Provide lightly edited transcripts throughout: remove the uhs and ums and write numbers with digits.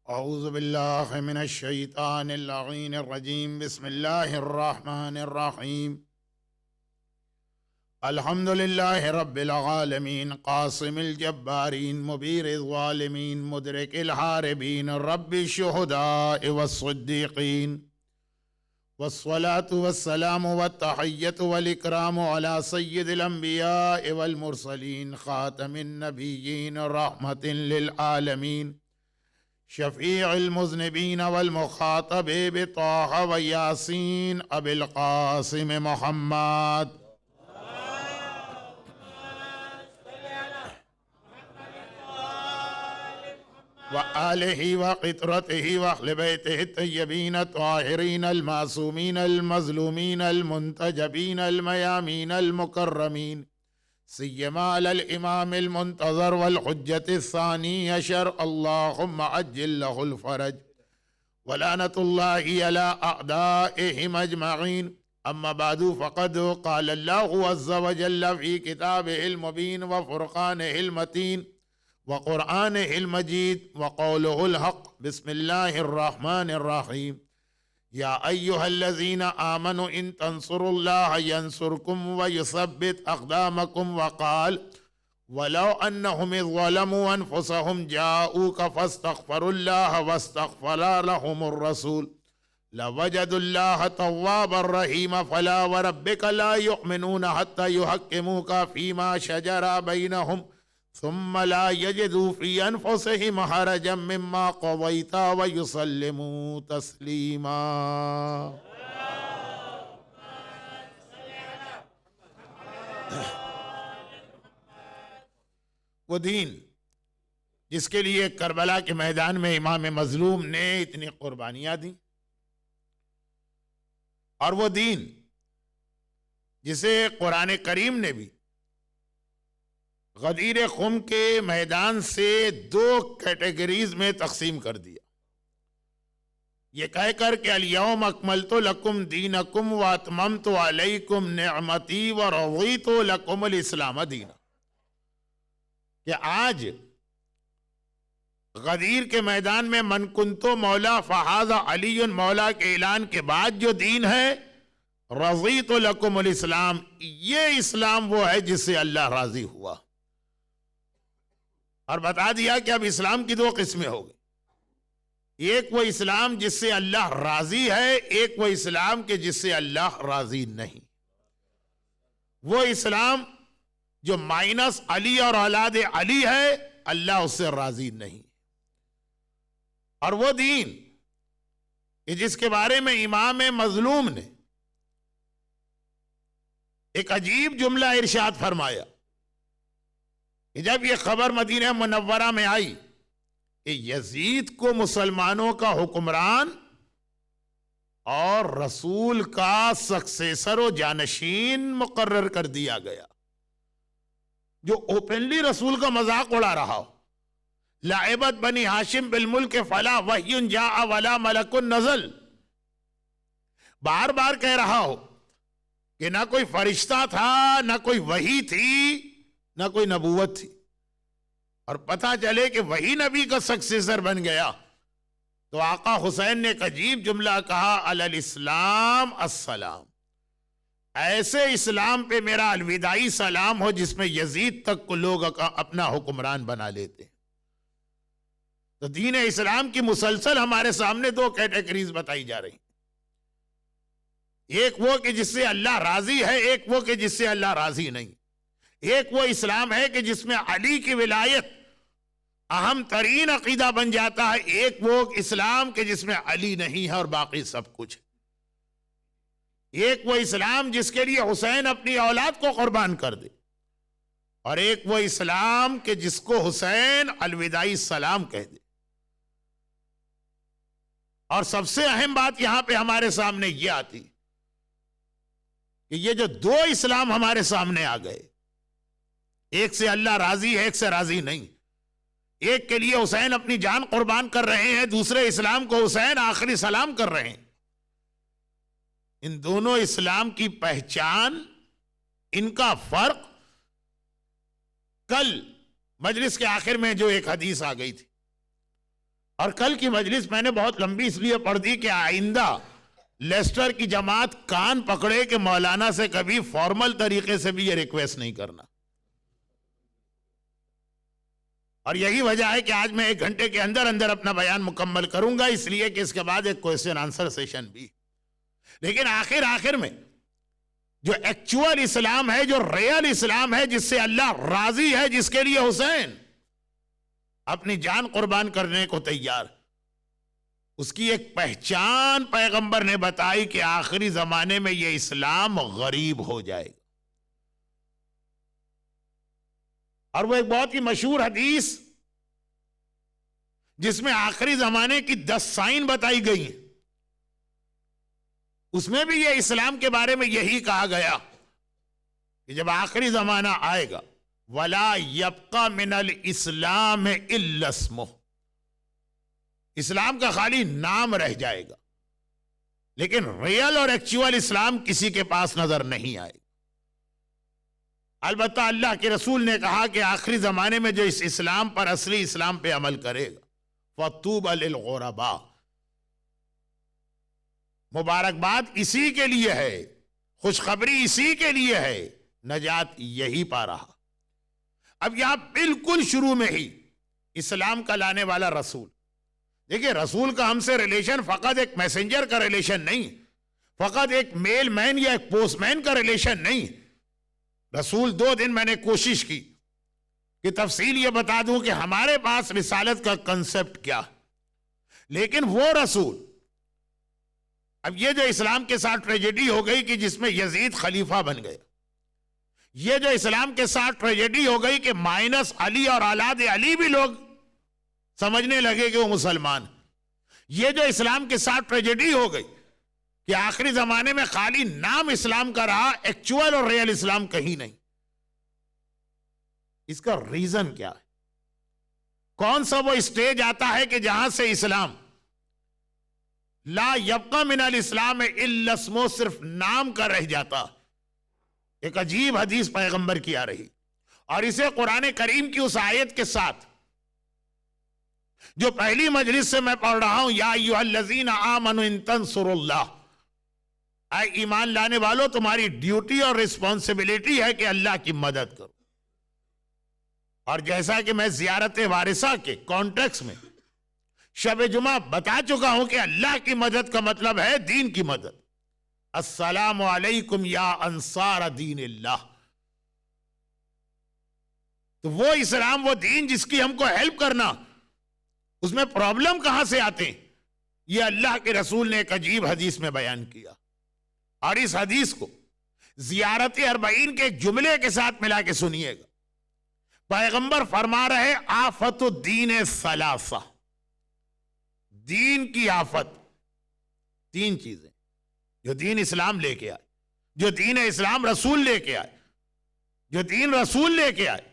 اعوذ باللہ من الشیطان اللعین الرجیم بسم اللہ الرحمن الرحیم الحمد للہ رب العالمین قاسم الجبارین مبیر الظالمین مدرک الحاربین رب الشہداء والصدیقین والصلاة والسلام والتحیت والاکرام علی سید الانبیاء والمرسلین خاتم النبیین رحمت للعالمین شفیع المذنبین والمخاطب بطہ و یاسین ابی القاسم محمد وآلہ وقطرتہ واہل بیتہ الطیبین الطاہرین المعصومین المظلومین المنتجبین المیامین المکرمین سیما علی الامام المنتظر والحجة الثانی عشر اللہم عجل لہ الفرج ولعنت اللہ علی اعدائہم اجمعین اما بعد فقد قال اللہ عز وجل فی کتابہ المبین وفرقانہ المتین وقرآنہ المجید وقولہ الحق بسم اللہ الرحمن الرحیم یا ایہا الذین آمنوا ان تنصروا اللہ ینصرکم ویثبت اقدامکم وقال ولو انہم اذ ظلموا انفسہم جاؤوک فاستغفروا اللہ واستغفر لهم الرسول لوجدوا اللہ توابا رحیما فلا وربک لا یؤمنون حتی یحکموک فیما شجر بینہم ثم لا يجدوا في أنفسهم حرجا مما قضيت ويسلموا تسليما. وہ دین جس کے لیے کربلا کے میدان میں امام مظلوم نے اتنی قربانیاں دیں، اور وہ دین جسے قرآن کریم نے بھی غدیر خم کے میدان سے دو کیٹیگریز میں تقسیم کر دیا، یہ کہہ کر کہ الیوم اکملت لکم دینکم واتممت علیکم نعمتی ورضیت لکم الاسلام دینا، کہ آج غدیر کے میدان میں من کنتو مولا فہذا علی مولا کے اعلان کے بعد جو دین ہے رضیت لکم الاسلام، یہ اسلام وہ ہے جس سے اللہ راضی ہوا، اور بتا دیا کہ اب اسلام کی دو قسمیں ہو گئی، ایک وہ اسلام جس سے اللہ راضی ہے، ایک وہ اسلام کہ جس سے اللہ راضی نہیں، وہ اسلام جو مائنس علی اور اولاد علی ہے اللہ اس سے راضی نہیں، اور وہ دین کہ جس کے بارے میں امام مظلوم نے ایک عجیب جملہ ارشاد فرمایا کہ جب یہ خبر مدینہ منورہ میں آئی کہ یزید کو مسلمانوں کا حکمران اور رسول کا سکسیسر و جانشین مقرر کر دیا گیا، جو اوپنلی رسول کا مذاق اڑا رہا ہو، لعبت بنی ہاشم بالملک فلا وحی جاء ولا ملک نزل، بار بار کہہ رہا ہو کہ نہ کوئی فرشتہ تھا، نہ کوئی وحی تھی، نہ کوئی نبوت تھی، اور پتہ چلے کہ وہی نبی کا سکسیسر بن گیا، تو آقا حسین نے ایک عجیب جملہ کہا علی الاسلام السلام، ایسے اسلام پہ میرا الوداعی سلام ہو جس میں یزید تک کو لوگ اپنا حکمران بنا لیتے ہیں۔ تو دین اسلام کی مسلسل ہمارے سامنے دو کیٹیگریز بتائی جا رہی، ایک وہ کہ جس سے اللہ راضی ہے، ایک وہ کہ جس سے اللہ راضی نہیں، ایک وہ اسلام ہے کہ جس میں علی کی ولایت اہم ترین عقیدہ بن جاتا ہے، ایک وہ اسلام کہ جس میں علی نہیں ہے اور باقی سب کچھ ہے، ایک وہ اسلام جس کے لیے حسین اپنی اولاد کو قربان کر دے، اور ایک وہ اسلام کہ جس کو حسین الوداعی سلام کہہ دے۔ اور سب سے اہم بات یہاں پہ ہمارے سامنے یہ آتی کہ یہ جو دو اسلام ہمارے سامنے آ گئے، ایک سے اللہ راضی ہے، ایک سے راضی نہیں، ایک کے لیے حسین اپنی جان قربان کر رہے ہیں، دوسرے اسلام کو حسین آخری سلام کر رہے ہیں، ان دونوں اسلام کی پہچان، ان کا فرق کل مجلس کے آخر میں جو ایک حدیث آ گئی تھی اور کل کی مجلس میں نے بہت لمبی اس لیے پڑھ دی کہ آئندہ لیسٹر کی جماعت کان پکڑے کہ مولانا سے کبھی فارمل طریقے سے بھی یہ ریکویسٹ نہیں کرنا. اور یہی وجہ ہے کہ آج میں 1 گھنٹے کے اندر اندر اپنا بیان مکمل کروں گا، اس لیے کہ اس کے بعد ایک کویسچن آنسر سیشن بھی. لیکن آخر میں جو ایکچوئل اسلام ہے، جو ریئل اسلام ہے، جس سے اللہ راضی ہے، جس کے لیے حسین اپنی جان قربان کرنے کو تیار، اس کی ایک پہچان پیغمبر نے بتائی کہ آخری زمانے میں یہ اسلام غریب ہو جائے گا. اور وہ ایک بہت ہی مشہور حدیث جس میں آخری زمانے کی 10 سائن بتائی گئی ہیں، اس میں بھی یہ اسلام کے بارے میں یہی کہا گیا کہ جب آخری زمانہ آئے گا وَلَا يَبْقَى مِنَ الْإِسْلَامِ إِلَّا اسْمُهُ، اسلام کا خالی نام رہ جائے گا، لیکن ریئل اور ایکچوئل اسلام کسی کے پاس نظر نہیں آئے گا. البتہ اللہ کے رسول نے کہا کہ آخری زمانے میں جو اس اسلام پر، اصلی اسلام پہ عمل کرے گا، فَطُوبَى لِلْغُرَبَاءِ، مبارکباد اسی کے لیے ہے، خوشخبری اسی کے لیے ہے، نجات یہی پا رہا. اب یہاں بالکل شروع میں ہی اسلام کا لانے والا رسول، دیکھیں رسول کا ہم سے ریلیشن فقط ایک میسنجر کا ریلیشن نہیں، فقط ایک میل مین یا ایک پوسٹ مین کا ریلیشن نہیں. رسول 2 دن میں نے کوشش کی کہ تفصیل یہ بتا دوں کہ ہمارے پاس رسالت کا کنسپٹ کیا، لیکن وہ رسول، اب یہ جو اسلام کے ساتھ ٹریجڈی ہو گئی کہ جس میں یزید خلیفہ بن گیا، یہ جو اسلام کے ساتھ ٹریجڈی ہو گئی کہ مائنس علی اور اولاد علی بھی لوگ سمجھنے لگے کہ وہ مسلمان، یہ جو اسلام کے ساتھ ٹریجڈی ہو گئی کہ آخری زمانے میں خالی نام اسلام کا رہا، ایکچوئل اور ریئل اسلام کہیں نہیں. اس کا ریزن کیا ہے؟ کون سا وہ اسٹیج آتا ہے کہ جہاں سے اسلام لا یبقى من الاسلام الا اسمہ، صرف نام کا رہ جاتا؟ ایک عجیب حدیث پیغمبر کی آ رہی، اور اسے قرآن کریم کی اس آیت کے ساتھ جو پہلی مجلس سے میں پڑھ رہا ہوں، یا ایھا الذین آمنوا ان تنصروا اللہ، اے ایمان لانے والو تمہاری ڈیوٹی اور رسپانسبلٹی ہے کہ اللہ کی مدد کرو. اور جیسا کہ میں زیارت وارثہ کے کانٹیکس میں شب جمعہ بتا چکا ہوں کہ اللہ کی مدد کا مطلب ہے دین کی مدد. السلام علیکم یا انصار دین اللہ. تو وہ اسلام، وہ دین جس کی ہم کو ہیلپ کرنا، اس میں پرابلم کہاں سے آتے ہیں؟ یہ اللہ کے رسول نے ایک عجیب حدیث میں بیان کیا، اور اس حدیث کو زیارت اربعین کے ایک جملے کے ساتھ ملا کے سنیے گا. پیغمبر فرما رہے آفت الدین ثلاثہ، دین کی آفت 3 چیزیں جو دین اسلام لے کے آئے، جو دین اسلام رسول لے کے آئے، جو دین رسول لے کے آئے.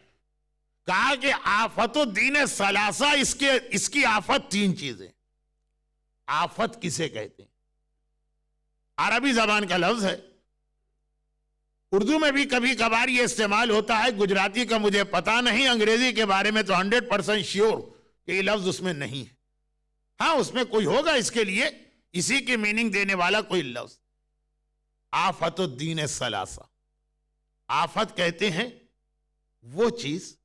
کہا کہ آفت الدین ثلاثہ، اس کی آفت 3 چیزیں. آفت کسے کہتے ہیں؟ عربی زبان کا لفظ ہے، اردو میں بھی کبھی کبھار یہ استعمال ہوتا ہے، گجراتی کا مجھے پتا نہیں، انگریزی کے بارے میں تو 100% شیور کہ یہ لفظ اس میں نہیں ہے. ہاں اس میں کوئی ہوگا اس کے لیے اسی کی میننگ دینے والا کوئی لفظ. آفت الدین ثلاثہ، آفت کہتے ہیں وہ چیز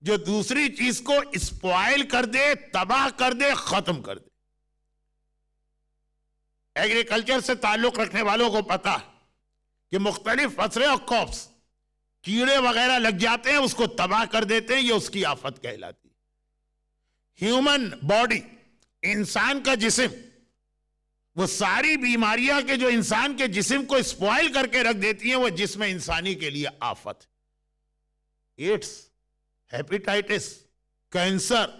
جو دوسری چیز کو اسپوائل کر دے، تباہ کر دے، ختم کر دے. ایگریکلچر سے تعلق رکھنے والوں کو پتا ہے کہ مختلف فصلیں اور کراپس، کیڑے وغیرہ لگ جاتے ہیں، اس کو تباہ کر دیتے ہیں، یہ اس کی آفت کہلاتی ہے. ہیومن باڈی، انسان کا جسم، وہ ساری بیماریاں کے جو انسان کے جسم کو اسپوائل کر کے رکھ دیتی ہیں، وہ جسم انسانی کے لیے آفت. ایڈس، ہیپیٹائٹس، کینسر،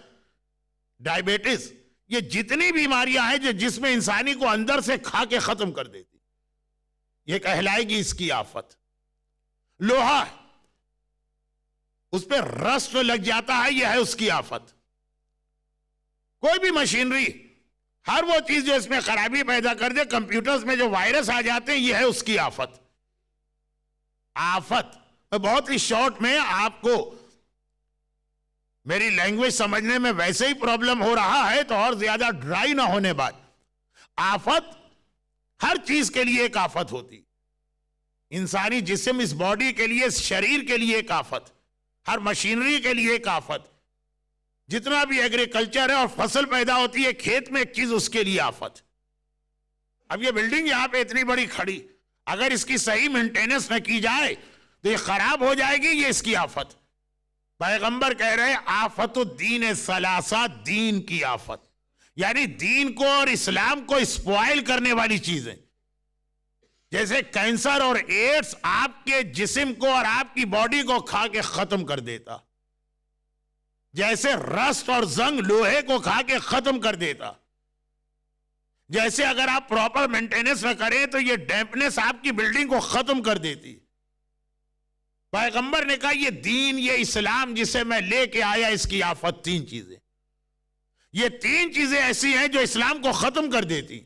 ڈائبٹیز، یہ جتنی بیماریاں ہیں جو جسم انسانی کو اندر سے کھا کے ختم کر دیتی، یہ کہلائے گی اس کی آفت. لوہا، اس پہ رسٹ لگ جاتا ہے، یہ ہے اس کی آفت. کوئی بھی مشینری، ہر وہ چیز جو اس میں خرابی پیدا کر دے، کمپیوٹرز میں جو وائرس آ جاتے ہیں، یہ ہے اس کی آفت. آفت میں بہت ہی شارٹ میں آپ کو میری لینگویج سمجھنے میں ویسے ہی پرابلم ہو رہا ہے تو اور زیادہ ڈرائی نہ ہونے بعد. آفت ہر چیز کے لیے ایک آفت ہوتی. انسانی جسم اس باڈی کے لیے، اس شریر کے لیے ایک آفت، ہر مشینری کے لیے ایک آفت. جتنا بھی ایگریکلچر ہے اور فصل پیدا ہوتی ہے کھیت میں، ایک چیز اس کے لیے آفت. اب یہ بلڈنگ یہاں پہ اتنی بڑی کھڑی، اگر اس کی صحیح مینٹیننس نہ کی جائے تو یہ خراب ہو جائے گی. یہ اس کی آفت. پیغمبر کہہ رہے آفت الدین ثلاثہ، دین کی آفت، یعنی دین کو اور اسلام کو اسپوائل کرنے والی چیزیں. جیسے کینسر اور ایڈز آپ کے جسم کو اور آپ کی باڈی کو کھا کے ختم کر دیتا، جیسے رسٹ اور زنگ لوہے کو کھا کے ختم کر دیتا، جیسے اگر آپ پراپر مینٹیننس نہ کریں تو یہ ڈیمپنس آپ کی بلڈنگ کو ختم کر دیتی. پیغمبر نے کہا یہ دین، یہ اسلام جسے میں لے کے آیا، اس کی آفت تین چیزیں. یہ تین چیزیں ایسی ہیں جو اسلام کو ختم کر دیتی.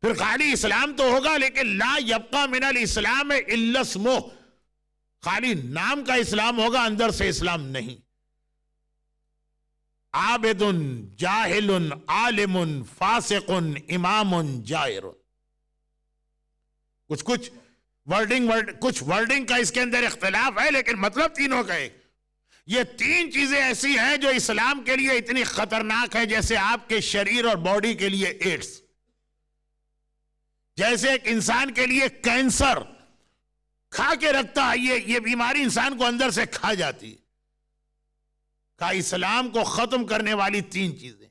پھر خالی اسلام تو ہوگا لیکن لا یبقى من الاسلام الا اسمہ، خالی نام کا اسلام ہوگا، اندر سے اسلام نہیں. عابد، جاہل، عالم، فاسق، امام، جائر. کچھ ورڈنگ کا اس کے اندر اختلاف ہے لیکن مطلب تینوں کا ایک. یہ تین چیزیں ایسی ہیں جو اسلام کے لیے اتنی خطرناک ہے، جیسے آپ کے شریر اور باڈی کے لیے ایڈز، جیسے ایک انسان کے لیے کینسر کھا کے رکھتا ہے. یہ بیماری انسان کو اندر سے کھا جاتی. کا اسلام کو ختم کرنے والی تین چیزیں،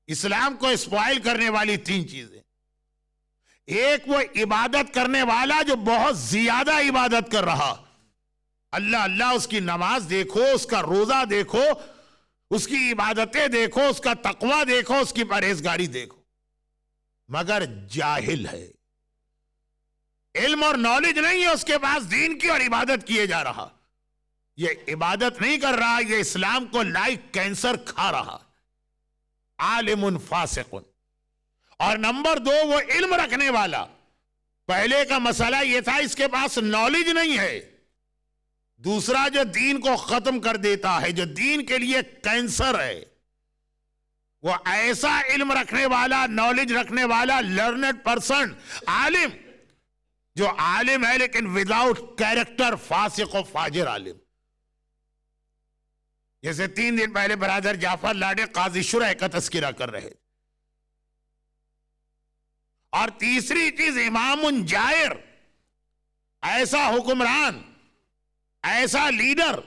اسلام کو اسپوائل کرنے والی تین چیزیں. ایک وہ عبادت کرنے والا جو بہت زیادہ عبادت کر رہا، اللہ اللہ، اس کی نماز دیکھو، اس کا روزہ دیکھو، اس کی عبادتیں دیکھو، اس کا تقوی دیکھو، اس کی پرہیزگاری دیکھو، مگر جاہل ہے. علم اور نالج نہیں ہے اس کے پاس دین کی اور عبادت کیے جا رہا. یہ عبادت نہیں کر رہا، یہ اسلام کو لائک کینسر کھا رہا. عالم فاسق. اور نمبر دو، وہ علم رکھنے والا. پہلے کا مسئلہ یہ تھا اس کے پاس نالج نہیں ہے. دوسرا جو دین کو ختم کر دیتا ہے، جو دین کے لیے کینسر ہے، وہ ایسا علم رکھنے والا، نالج رکھنے والا، لرنڈ پرسن، عالم، جو عالم ہے لیکن وداؤٹ کیریکٹر، فاسق و فاجر عالم. جیسے 3 دن پہلے برادر جعفر لاڈے قاضی شرح کا تذکرہ کر رہے. اور تیسری چیز امام جائر، ایسا حکمران، ایسا لیڈر،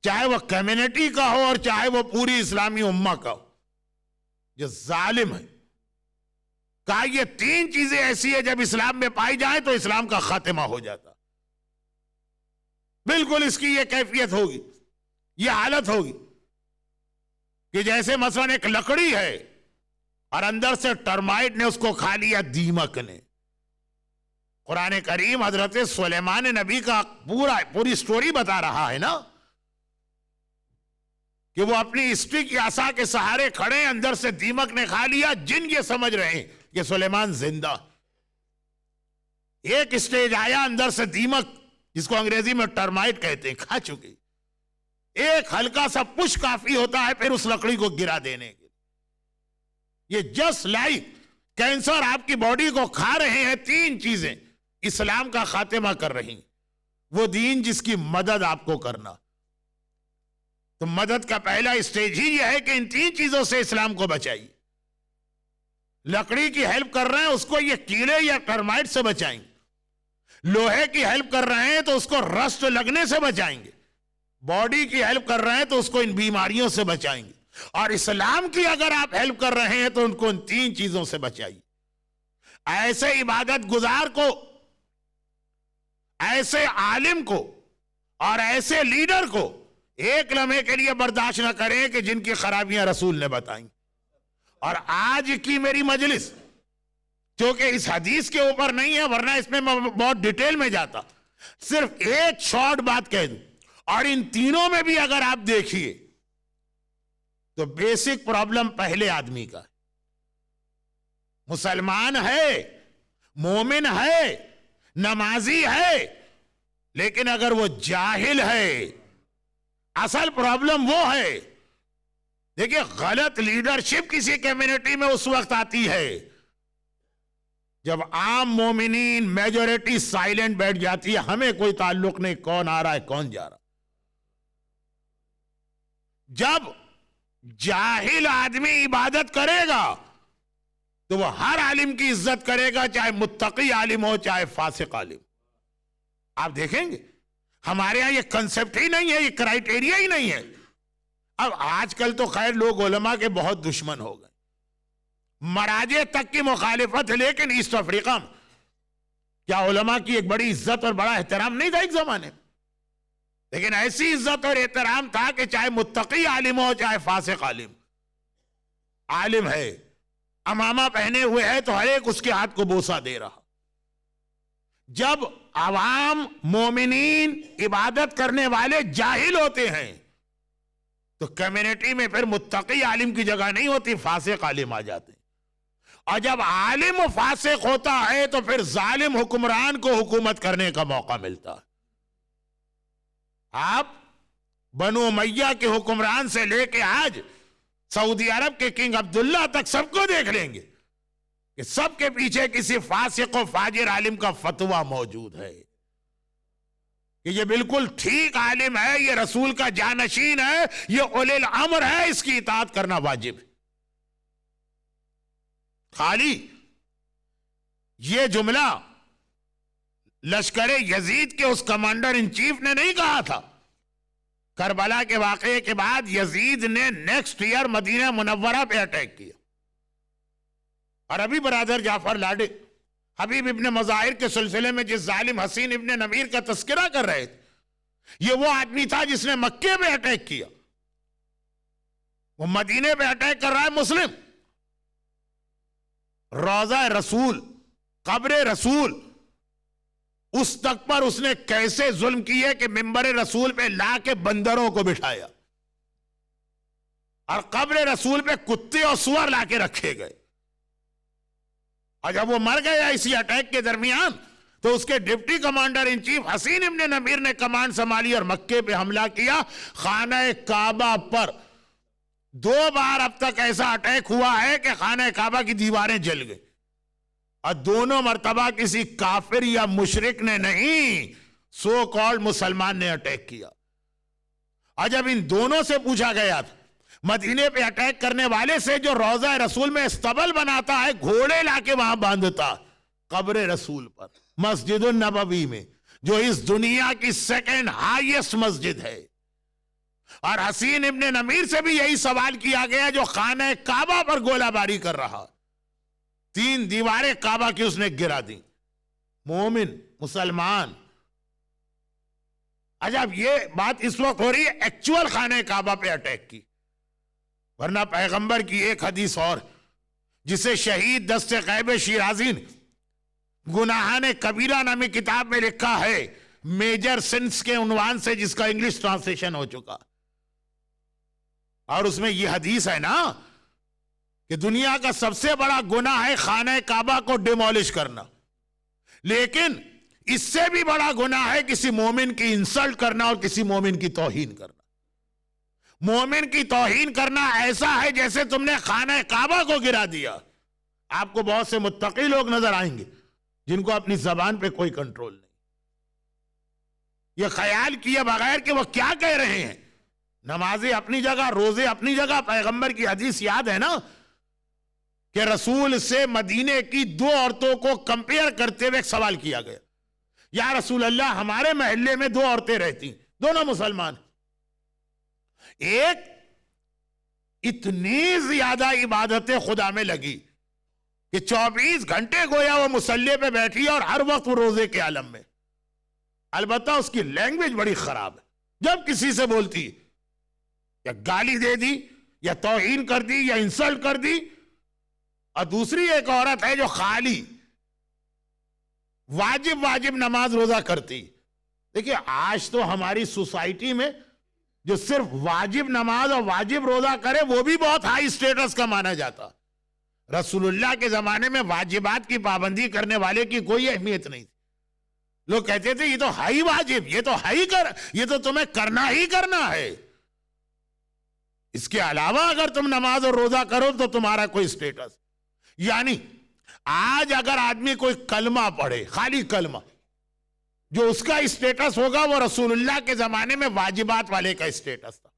چاہے وہ کمیونٹی کا ہو اور چاہے وہ پوری اسلامی امہ کا ہو، جو ظالم ہے. کہا یہ تین چیزیں ایسی ہیں جب اسلام میں پائی جائیں تو اسلام کا خاتمہ ہو جاتا. بالکل اس کی یہ کیفیت ہوگی، یہ حالت ہوگی کہ جیسے مثلا ایک لکڑی ہے اور اندر سے ٹرمائٹ نے اس کو کھا لیا، دیمک نے. قرآن کریم حضرت سلیمان نبی کا پوری سٹوری بتا رہا ہے نا، کہ وہ اپنی اسٹک کی عصا کے سہارے کھڑے، اندر سے دیمک نے کھا لیا. جن یہ سمجھ رہے ہیں کہ سلیمان زندہ. ایک اسٹیج آیا، اندر سے دیمک، جس کو انگریزی میں ٹرمائٹ کہتے ہیں، کھا چکی. ایک ہلکا سا پش کافی ہوتا ہے پھر اس لکڑی کو گرا دینے کے. یہ جسٹ لائک کینسر آپ کی باڈی کو کھا رہے ہیں. تین چیزیں اسلام کا خاتمہ کر رہی ہیں. وہ دین جس کی مدد آپ کو کرنا. تو مدد کا پہلا اسٹیج ہی یہ ہے کہ ان تین چیزوں سے اسلام کو بچائیے. لکڑی کی ہیلپ کر رہے ہیں، اس کو یہ کیڑے یا ٹرمائٹ سے بچائیں گے. لوہے کی ہیلپ کر رہے ہیں تو اس کو رسٹ لگنے سے بچائیں گے. باڈی کی ہیلپ کر رہے ہیں تو اس کو ان بیماریوں سے بچائیں گے. اور اسلام کی اگر آپ ہیلپ کر رہے ہیں تو ان کو ان تین چیزوں سے بچائیے. ایسے عبادت گزار کو، ایسے عالم کو اور ایسے لیڈر کو ایک لمحے کے لیے برداشت نہ کریں کہ جن کی خرابیاں رسول نے بتائیں. اور آج کی میری مجلس چونکہ اس حدیث کے اوپر نہیں ہے، ورنہ اس میں بہت ڈیٹیل میں جاتا، صرف ایک شارٹ بات کہہ دوں. اور ان تینوں میں بھی اگر آپ دیکھیے تو بیسک پرابلم پہلے آدمی کا ہے. مسلمان ہے، مومن ہے، نمازی ہے، لیکن اگر وہ جاہل ہے، اصل پرابلم وہ ہے، دیکھیے غلط لیڈرشپ کسی کمیونٹی میں اس وقت آتی ہے جب عام مومنین میجورٹی سائلنٹ بیٹھ جاتی ہے، ہمیں کوئی تعلق نہیں کون آ رہا ہے کون جا رہا۔ جب جاہل آدمی عبادت کرے گا تو وہ ہر عالم کی عزت کرے گا، چاہے متقی عالم ہو چاہے فاسق عالم۔ آپ دیکھیں گے ہمارے یہاں یہ کنسپٹ ہی نہیں ہے، یہ کرائیٹیریا ہی نہیں ہے۔ اب آج کل تو خیر لوگ علماء کے بہت دشمن ہو گئے، مراجع تک کی مخالفت ہے، لیکن ایسٹ افریقہ میں کیا علماء کی ایک بڑی عزت اور بڑا احترام نہیں تھا ایک زمانے میں؟ لیکن ایسی عزت اور احترام تھا کہ چاہے متقی عالم ہو چاہے فاسق عالم، عالم ہے امامہ پہنے ہوئے ہے تو ہر ایک اس کے ہاتھ کو بوسہ دے رہا۔ جب عوام مومنین عبادت کرنے والے جاہل ہوتے ہیں تو کمیونٹی میں پھر متقی عالم کی جگہ نہیں ہوتی، فاسق عالم آ جاتے ہیں۔ اور جب عالم و فاسق ہوتا ہے تو پھر ظالم حکمران کو حکومت کرنے کا موقع ملتا ہے۔ آپ بنو امیہ کے حکمران سے لے کے آج سعودی عرب کے کنگ عبداللہ تک سب کو دیکھ لیں گے کہ سب کے پیچھے کسی فاسق و فاجر عالم کا فتویٰ موجود ہے کہ یہ بالکل ٹھیک عالم ہے، یہ رسول کا جانشین ہے، یہ اولی الامر ہے، اس کی اطاعت کرنا واجب ہے۔ خالی یہ جملہ لشکر یزید کے اس کمانڈر ان چیف نے نہیں کہا تھا۔ کربلا کے واقعے کے بعد یزید نے نیکسٹ ایئر مدینہ منورہ پہ اٹیک کیا، اور ابھی برادر جعفر لاڈے حبیب ابن مظاہر کے سلسلے میں جس ظالم حسین ابن نمیر کا تذکرہ کر رہے تھے، یہ وہ آدمی تھا جس نے مکے پہ اٹیک کیا، وہ مدینے پہ اٹیک کر رہا ہے مسلم۔ روضہ رسول، قبر رسول، اس تک پر اس نے کیسے ظلم کیے کہ ممبر رسول پہ لا کے بندروں کو بٹھایا، اور قبر رسول پہ کتے اور سور لا کے رکھے گئے۔ اور جب وہ مر گیا اسی اٹیک کے درمیان تو اس کے ڈپٹی کمانڈر ان چیف حسین ابن نمیر نے کمانڈ سنبھالی اور مکے پہ حملہ کیا۔ خانہ کعبہ پر 2 بار اب تک ایسا اٹیک ہوا ہے کہ خانہ کعبہ کی دیواریں جل گئی، اور دونوں مرتبہ کسی کافر یا مشرک نے نہیں، سو کالڈ مسلمان نے اٹیک کیا۔ اور جب ان دونوں سے پوچھا گیا تھا، مدینے پہ اٹیک کرنے والے سے جو روضہ رسول میں استبل بناتا ہے، گھوڑے لا کے وہاں باندھتا، قبر رسول پر مسجد النبوی میں جو اس دنیا کی سیکنڈ ہائیسٹ مسجد ہے، اور حسین ابن نمیر سے بھی یہی سوال کیا گیا جو خانہ کعبہ پر گولہ باری کر رہا، 3 دیواریں کعبہ کی اس نے گرا دی، مومن مسلمان۔ عجب یہ بات اس وقت ہو رہی ہے ایکچول خانہ کعبہ پہ اٹیک کی، ورنہ پیغمبر کی ایک حدیث اور جسے شہید دست غیب شیرازی نے گناہان کبیرہ نامی کتاب میں لکھا ہے، میجر سنس کے عنوان سے، جس کا انگلش ٹرانسلیشن ہو چکا، اور اس میں یہ حدیث ہے نا کہ دنیا کا سب سے بڑا گناہ ہے خانہ کعبہ کو ڈیمولش کرنا، لیکن اس سے بھی بڑا گناہ ہے کسی مومن کی انسلٹ کرنا اور کسی مومن کی توہین کرنا۔ مومن کی توہین کرنا ایسا ہے جیسے تم نے خانہ کعبہ کو گرا دیا۔ آپ کو بہت سے متقی لوگ نظر آئیں گے جن کو اپنی زبان پہ کوئی کنٹرول نہیں، یہ خیال کیے بغیر کہ وہ کیا کہہ رہے ہیں۔ نمازیں اپنی جگہ، روزے اپنی جگہ، پیغمبر کی حدیث یاد ہے نا کہ رسول سے مدینے کی 2 عورتوں کو کمپیئر کرتے ہوئے ایک سوال کیا گیا، یا رسول اللہ ہمارے محلے میں 2 عورتیں رہتی، دونوں مسلمان، ایک اتنی زیادہ عبادت خدا میں لگی کہ 24 گھنٹے گویا وہ مصلی پہ بیٹھی اور ہر وقت وہ روزے کے عالم میں، البتہ اس کی لینگویج بڑی خراب ہے، جب کسی سے بولتی یا گالی دے دی یا توہین کر دی یا انسلٹ کر دی۔ اور دوسری ایک عورت ہے جو خالی واجب نماز روزہ کرتی۔ دیکھیے آج تو ہماری سوسائٹی میں جو صرف واجب نماز اور واجب روزہ کرے وہ بھی بہت ہائی سٹیٹس کا مانا جاتا۔ رسول اللہ کے زمانے میں واجبات کی پابندی کرنے والے کی کوئی اہمیت نہیں تھی، لوگ کہتے تھے یہ تو ہائی واجب، یہ تو ہائی یہ تو تمہیں کرنا ہی کرنا ہے۔ اس کے علاوہ اگر تم نماز اور روزہ کرو تو تمہارا کوئی سٹیٹس. یعنی آج اگر آدمی کوئی کلمہ پڑھے, خالی کلمہ, جو اس کا اسٹیٹس ہوگا وہ رسول اللہ کے زمانے میں واجبات والے کا اسٹیٹس تھا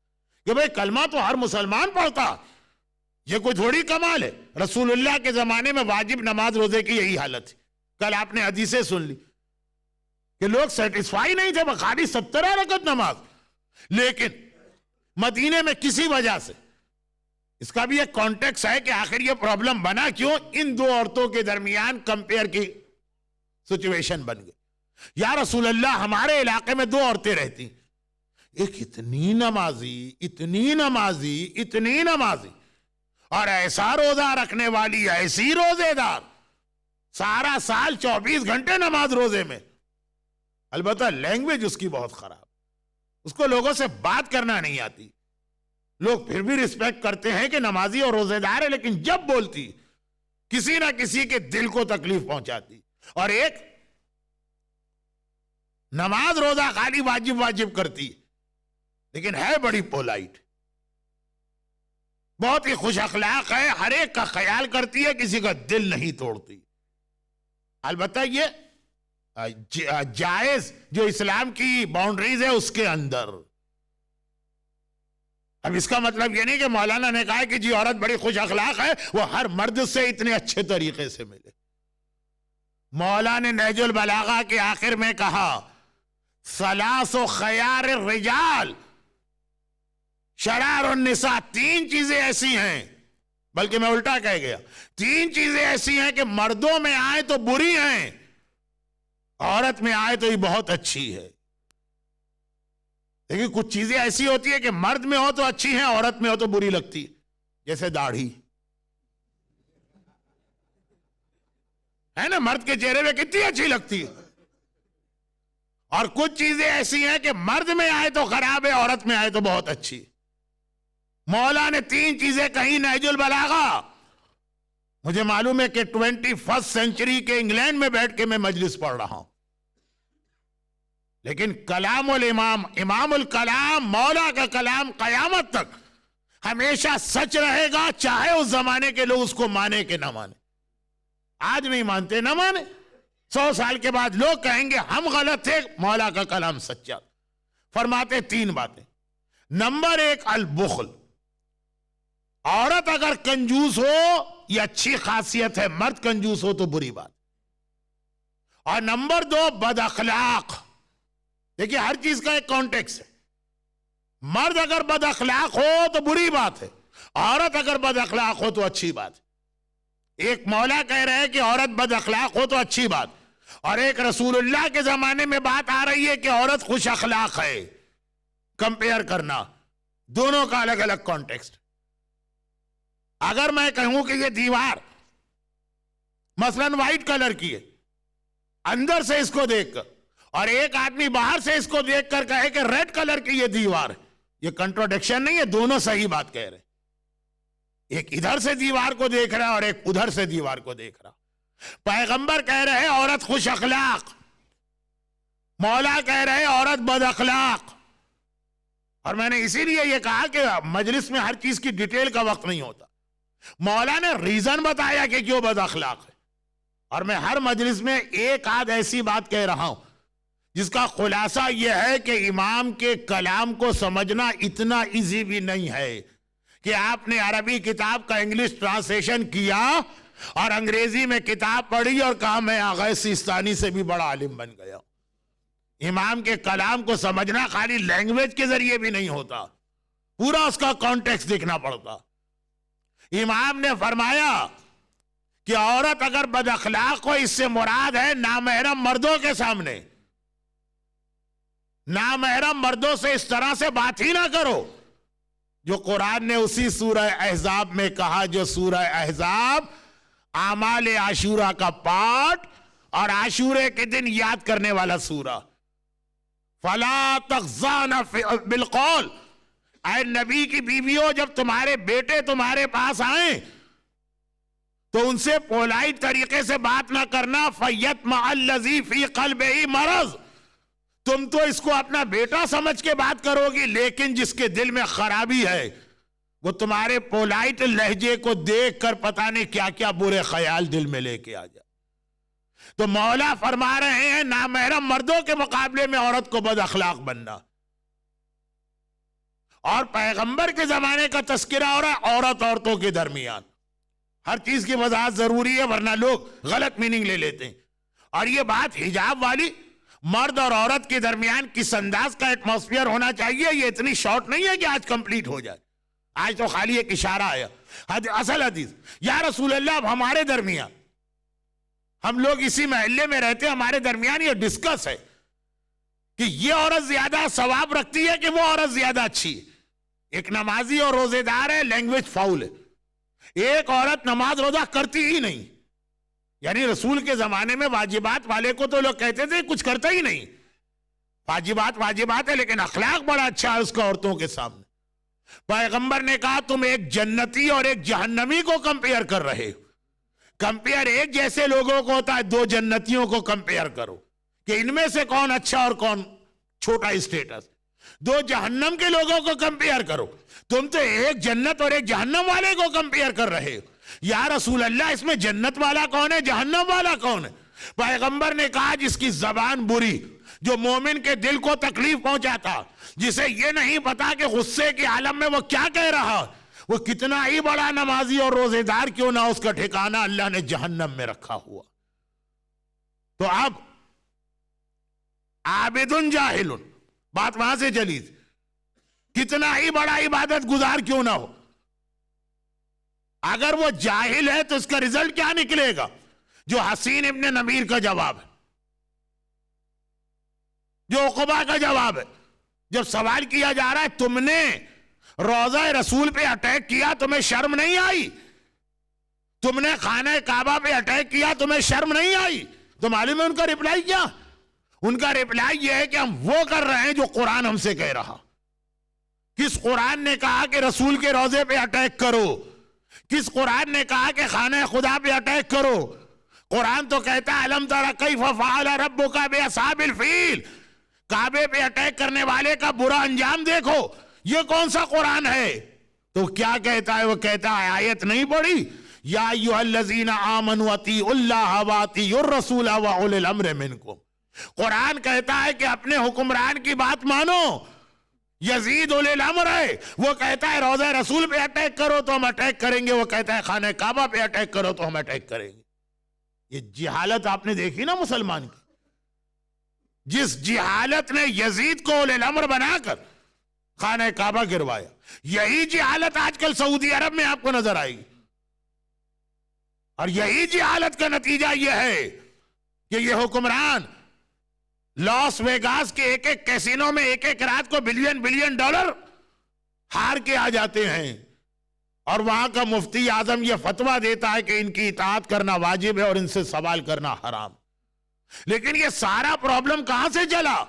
کہ بھئی کلمہ تو ہر مسلمان پڑھتا, یہ کوئی تھوڑی کمال ہے. رسول اللہ کے زمانے میں واجب نماز روزے کی یہی حالت تھی. کل آپ نے حدیثیں سن لی کہ لوگ سیٹسفائی نہیں تھے خالی 17 رکعت نماز, لیکن مدینے میں کسی وجہ سے, اس کا بھی ایک کانٹیکس ہے کہ آخر یہ پرابلم بنا کیوں, ان دو عورتوں کے درمیان کمپیئر کی سچویشن بن گئی. یا رسول اللہ ہمارے علاقے میں 2 عورتیں رہتی, ایک اتنی نمازی اتنی نمازی اتنی نمازی اور ایسا روزہ رکھنے والی, ایسی روزے دار, سارا سال 24 گھنٹے نماز روزے میں, البتہ لینگویج اس کی بہت خراب, اس کو لوگوں سے بات کرنا نہیں آتی. لوگ پھر بھی رسپیکٹ کرتے ہیں کہ نمازی اور روزے دار ہے, لیکن جب بولتی کسی نہ کسی کے دل کو تکلیف پہنچاتی. اور ایک نماز روزہ خالی واجب کرتی لیکن ہے بڑی پولائٹ, بہت ہی خوش اخلاق ہے, ہر ایک کا خیال کرتی ہے, کسی کا دل نہیں توڑتی. البتہ یہ جائز جو اسلام کی باؤنڈریز ہے اس کے اندر. اب اس کا مطلب یہ نہیں کہ مولانا نے کہا کہ جی عورت بڑی خوش اخلاق ہے, وہ ہر مرد سے اتنے اچھے طریقے سے ملے. مولانا نے نہج البلاغہ کے آخر میں کہا ثلاث خیار الرجال شرار النساء, 3 چیزیں ایسی ہیں, بلکہ میں الٹا کہہ گیا, 3 چیزیں ایسی ہیں کہ مردوں میں آئے تو بری ہیں, عورت میں آئے تو یہ بہت اچھی ہے. لیکن کچھ چیزیں ایسی ہوتی ہیں کہ مرد میں ہو تو اچھی ہیں, عورت میں ہو تو بری لگتی, جیسے داڑھی ہے نا, مرد کے چہرے میں کتنی اچھی لگتی ہے. اور کچھ چیزیں ایسی ہیں کہ مرد میں آئے تو خراب ہے, عورت میں آئے تو بہت اچھی. مولا نے 3 چیزیں کہیں نہج البلاغہ. مجھے معلوم ہے کہ 21 سینچری کے انگلینڈ میں بیٹھ کے میں مجلس پڑھ رہا ہوں, لیکن کلام الامام, امام الکلام, مولا کا کلام قیامت تک ہمیشہ سچ رہے گا, چاہے اس زمانے کے لوگ اس کو مانے کہ نہ مانے. آج نہیں مانتے, نہ مانے, 100 سال کے بعد لوگ کہیں گے ہم غلط تھے, مولا کا کلام سچا. فرماتے 3 باتیں. نمبر 1 البخل, عورت اگر کنجوس ہو یہ اچھی خاصیت ہے, مرد کنجوس ہو تو بری بات. اور نمبر 2 بد اخلاق. دیکھیے ہر چیز کا ایک کانٹیکس ہے, مرد اگر بد اخلاق ہو تو بری بات ہے, عورت اگر بد اخلاق ہو تو اچھی بات ہے. ایک مولا کہہ رہے ہیں کہ عورت بد اخلاق ہو تو اچھی بات, اور ایک رسول اللہ کے زمانے میں بات آ رہی ہے کہ عورت خوش اخلاق ہے. کمپیئر کرنا, دونوں کا الگ الگ کانٹیکسٹ. اگر میں کہوں کہ یہ دیوار مثلاً وائٹ کلر کی ہے اندر سے اس کو دیکھ کر, اور ایک آدمی باہر سے اس کو دیکھ کر کہے کہ ریڈ کلر کی یہ دیوار ہے, یہ کنٹروڈکشن نہیں ہے, دونوں صحیح بات کہہ رہے ہیں. ایک ادھر سے دیوار کو دیکھ رہا ہے اور ایک ادھر سے دیوار کو دیکھ رہا. پیغمبر کہہ رہے ہیں عورت خوش اخلاق, مولا کہہ رہے ہیں عورت بد اخلاق. اور میں نے اسی لیے یہ کہا کہ مجلس میں ہر چیز کی ڈیٹیل کا وقت نہیں ہوتا. مولا نے ریزن بتایا کہ کیوں بد اخلاق ہے, اور میں ہر مجلس میں ایک آدھ ایسی بات کہہ رہا ہوں جس کا خلاصہ یہ ہے کہ امام کے کلام کو سمجھنا اتنا ایزی بھی نہیں ہے کہ آپ نے عربی کتاب کا انگلش ٹرانسلیشن کیا اور انگریزی میں کتاب پڑھی اور کہا میں آغا سیستانی سے بھی بڑا عالم بن گیا. امام کے کلام کو سمجھنا خالی لینگویج کے ذریعے بھی نہیں ہوتا, پورا اس کا کانٹیکس دیکھنا پڑتا. امام نے فرمایا کہ عورت اگر بد اخلاق ہو, اس سے مراد ہے نامحرم مردوں کے سامنے, نامحرم مردوں سے اس طرح سے بات ہی نہ کرو جو قرآن نے اسی سورہ احزاب میں کہا, جو سورہ احزاب اعمال عاشورہ کا پارٹ اور عاشورے کے دن یاد کرنے والا سورہ. فلا تخضعن بالقول, اے نبی کی بیویوں جب تمہارے بیٹے تمہارے پاس آئیں تو ان سے پولائٹ طریقے سے بات نہ کرنا. فیطمع الذی فی قلبہ مرض, تم تو اس کو اپنا بیٹا سمجھ کے بات کرو گی, لیکن جس کے دل میں خرابی ہے وہ تمہارے پولائٹ لہجے کو دیکھ کر پتہ نہیں کیا کیا برے خیال دل میں لے کے آ جائے. تو مولا فرما رہے ہیں نامحرم مردوں کے مقابلے میں عورت کو بد اخلاق بننا. اور پیغمبر کے زمانے کا تذکرہ ہو رہا ہے عورت عورتوں کے درمیان. ہر چیز کی وضاحت ضروری ہے ورنہ لوگ غلط میننگ لے لیتے ہیں. اور یہ بات حجاب والی مرد اور عورت کے درمیان کس انداز کا ایٹماسفیئر ہونا چاہیے یہ اتنی شارٹ نہیں ہے کہ آج کمپلیٹ ہو جائے. آج تو خالی ایک اشارہ آیا. اصل حدیث یا رسول اللہ اب ہمارے درمیان ہم لوگ اسی محلے میں رہتے ہمارے درمیان یہ ڈسکس ہے کہ یہ عورت زیادہ ثواب رکھتی ہے کہ وہ عورت زیادہ اچھی ہے. ایک نمازی اور روزے دار ہے لینگویج فاؤل ہے. ایک عورت نماز روزہ کرتی ہی نہیں. یعنی رسول کے زمانے میں واجبات والے کو تو لوگ کہتے تھے کچھ کرتا ہی نہیں. واجبات ہے لیکن اخلاق بڑا اچھا ہے اس کا عورتوں کے سامنے. پیغمبر نے کہا تم ایک جنتی اور ایک جہنمی کو کمپیئر کر رہے ہو. کمپیئر ایک جیسے لوگوں کو ہوتا ہے دو جنتیوں کو کمپیئر کرو کہ ان میں سے کون اچھا اور کون چھوٹا اسٹیٹس. دو جہنم کے لوگوں کو کمپیئر کرو. تم تو ایک جنت اور ایک جہنم والے کو کمپیئر کر رہے ہو. یا رسول اللہ اس میں جنت والا کون ہے جہنم والا کون ہے؟ پیغمبر نے کہا جس کی زبان بری جو مومن کے دل کو تکلیف پہنچاتا جسے یہ نہیں پتا کہ غصے کے عالم میں وہ کیا کہہ رہا وہ کتنا ہی بڑا نمازی اور روزے دار کیوں نہ اس کا ٹھکانہ اللہ نے جہنم میں رکھا ہوا. تو اب عابد جاہل بات وہاں سے چلی تھی. کتنا ہی بڑا عبادت گزار کیوں نہ ہو اگر وہ جاہل ہے تو اس کا رزلٹ کیا نکلے گا؟ جو حسین ابن نمیر کا جواب ہے جو عقبہ کا جواب ہے. جب سوال کیا جا رہا ہے تم نے روضہ رسول پہ اٹیک کیا تمہیں شرم نہیں آئی؟ تم نے خانہ کعبہ پہ اٹیک کیا تمہیں شرم نہیں آئی؟ تو معلوم ہے ان کا ریپلائی کیا؟ ان کا ریپلائی یہ ہے کہ ہم وہ کر رہے ہیں جو قرآن ہم سے کہہ رہا. کس قرآن نے کہا کہ رسول کے روضے پہ اٹیک کرو؟ کس قرآن نے کہا کہ خانہ خدا پہ اٹیک کرو؟ قرآن تو کہتا ہے الم تر کیف فعل ربک باصحاب الفیل. کعبے پہ اٹیک کرنے والے کا برا انجام دیکھو. یہ کون سا قرآن ہے؟ تو کیا کہتا ہے؟ وہ کہتا ہے آیت نہیں پڑھی یا ایھا الذین آمنوا اطیعوا اللہ واطیعوا الرسول واولی الامر منکم. قرآن کہتا ہے کہ اپنے حکمران کی بات مانو. یزید اولی الامر ہے وہ کہتا ہے روضہ رسول پہ اٹیک کرو تو ہم اٹیک کریں گے. وہ کہتا ہے خانہ کعبہ پہ اٹیک کرو تو ہم اٹیک کریں گے. یہ جہالت آپ نے دیکھی نا مسلمان کی. جس جہالت نے یزید کو اولی الامر بنا کر خانہ کعبہ گروایا یہی جہالت آج کل سعودی عرب میں آپ کو نظر آئی. اور یہی جہالت کا نتیجہ یہ ہے کہ یہ حکمران لاس ویگاس کے ایک ایک کیسینو میں ایک ایک رات کو بلین ڈالر ہار کے آ جاتے ہیں اور وہاں کا مفتی اعظم یہ فتویٰ دیتا ہے کہ ان کی اطاعت کرنا واجب ہے اور ان سے سوال کرنا حرام. لیکن یہ سارا پرابلم کہاں سے چلا؟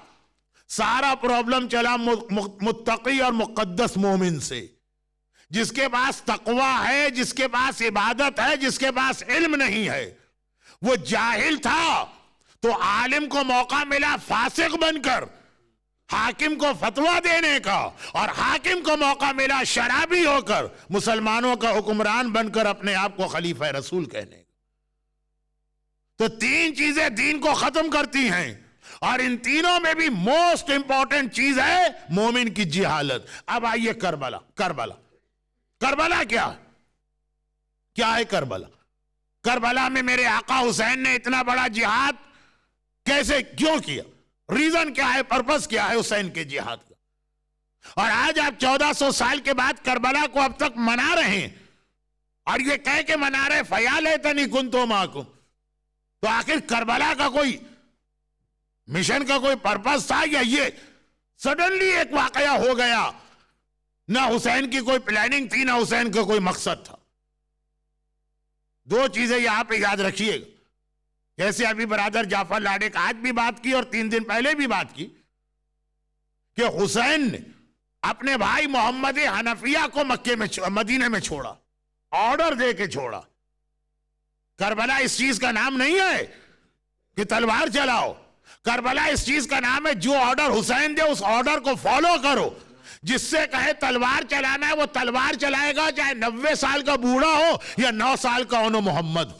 سارا پرابلم چلا متقی اور مقدس مومن سے جس کے پاس تقوی ہے جس کے پاس عبادت ہے جس کے پاس علم نہیں ہے. وہ جاہل تھا تو عالم کو موقع ملا فاسق بن کر حاکم کو فتویٰ دینے کا اور حاکم کو موقع ملا شرابی ہو کر مسلمانوں کا حکمران بن کر اپنے آپ کو خلیفہ رسول کہنے کا. تو تین چیزیں دین کو ختم کرتی ہیں اور ان تینوں میں بھی موسٹ امپورٹنٹ چیز ہے مومن کی جہالت. اب آئیے کربلا کیا ہے کربلا؟ کربلا میں میرے آقا حسین نے اتنا بڑا جہاد کیسے کیوں کیا؟ ریزن کیا ہے؟ پرپس کیا ہے حسین کے جہاد کا؟ اور آج آپ 1400 سال کے بعد کربلا کو اب تک منا رہے ہیں اور یہ کہہ کے منا رہے فیا لیتنی کنت معکم. تو آخر کربلا کا کوئی مشن کا کوئی پرپس تھا یا یہ سڈنلی ایک واقعہ ہو گیا؟ نہ حسین کی کوئی پلاننگ تھی نہ حسین کا کوئی مقصد تھا. دو چیزیں یہاں پہ یاد رکھیے گا. جیسے ابھی برادر جعفر لاڈیک آج بھی بات کی اور 3 دن پہلے بھی بات کی کہ حسین نے اپنے بھائی محمد حنفیہ کو مدینے میں چھوڑا, آرڈر دے کے چھوڑا. کربلا اس چیز کا نام نہیں ہے کہ تلوار چلاؤ. کربلا اس چیز کا نام ہے جو آرڈر حسین دے اس آرڈر کو فالو کرو. جس سے کہے تلوار چلانا ہے وہ تلوار چلائے گا، چاہے 90 سال کا بوڑھا ہو یا 9 سال کا انو محمد.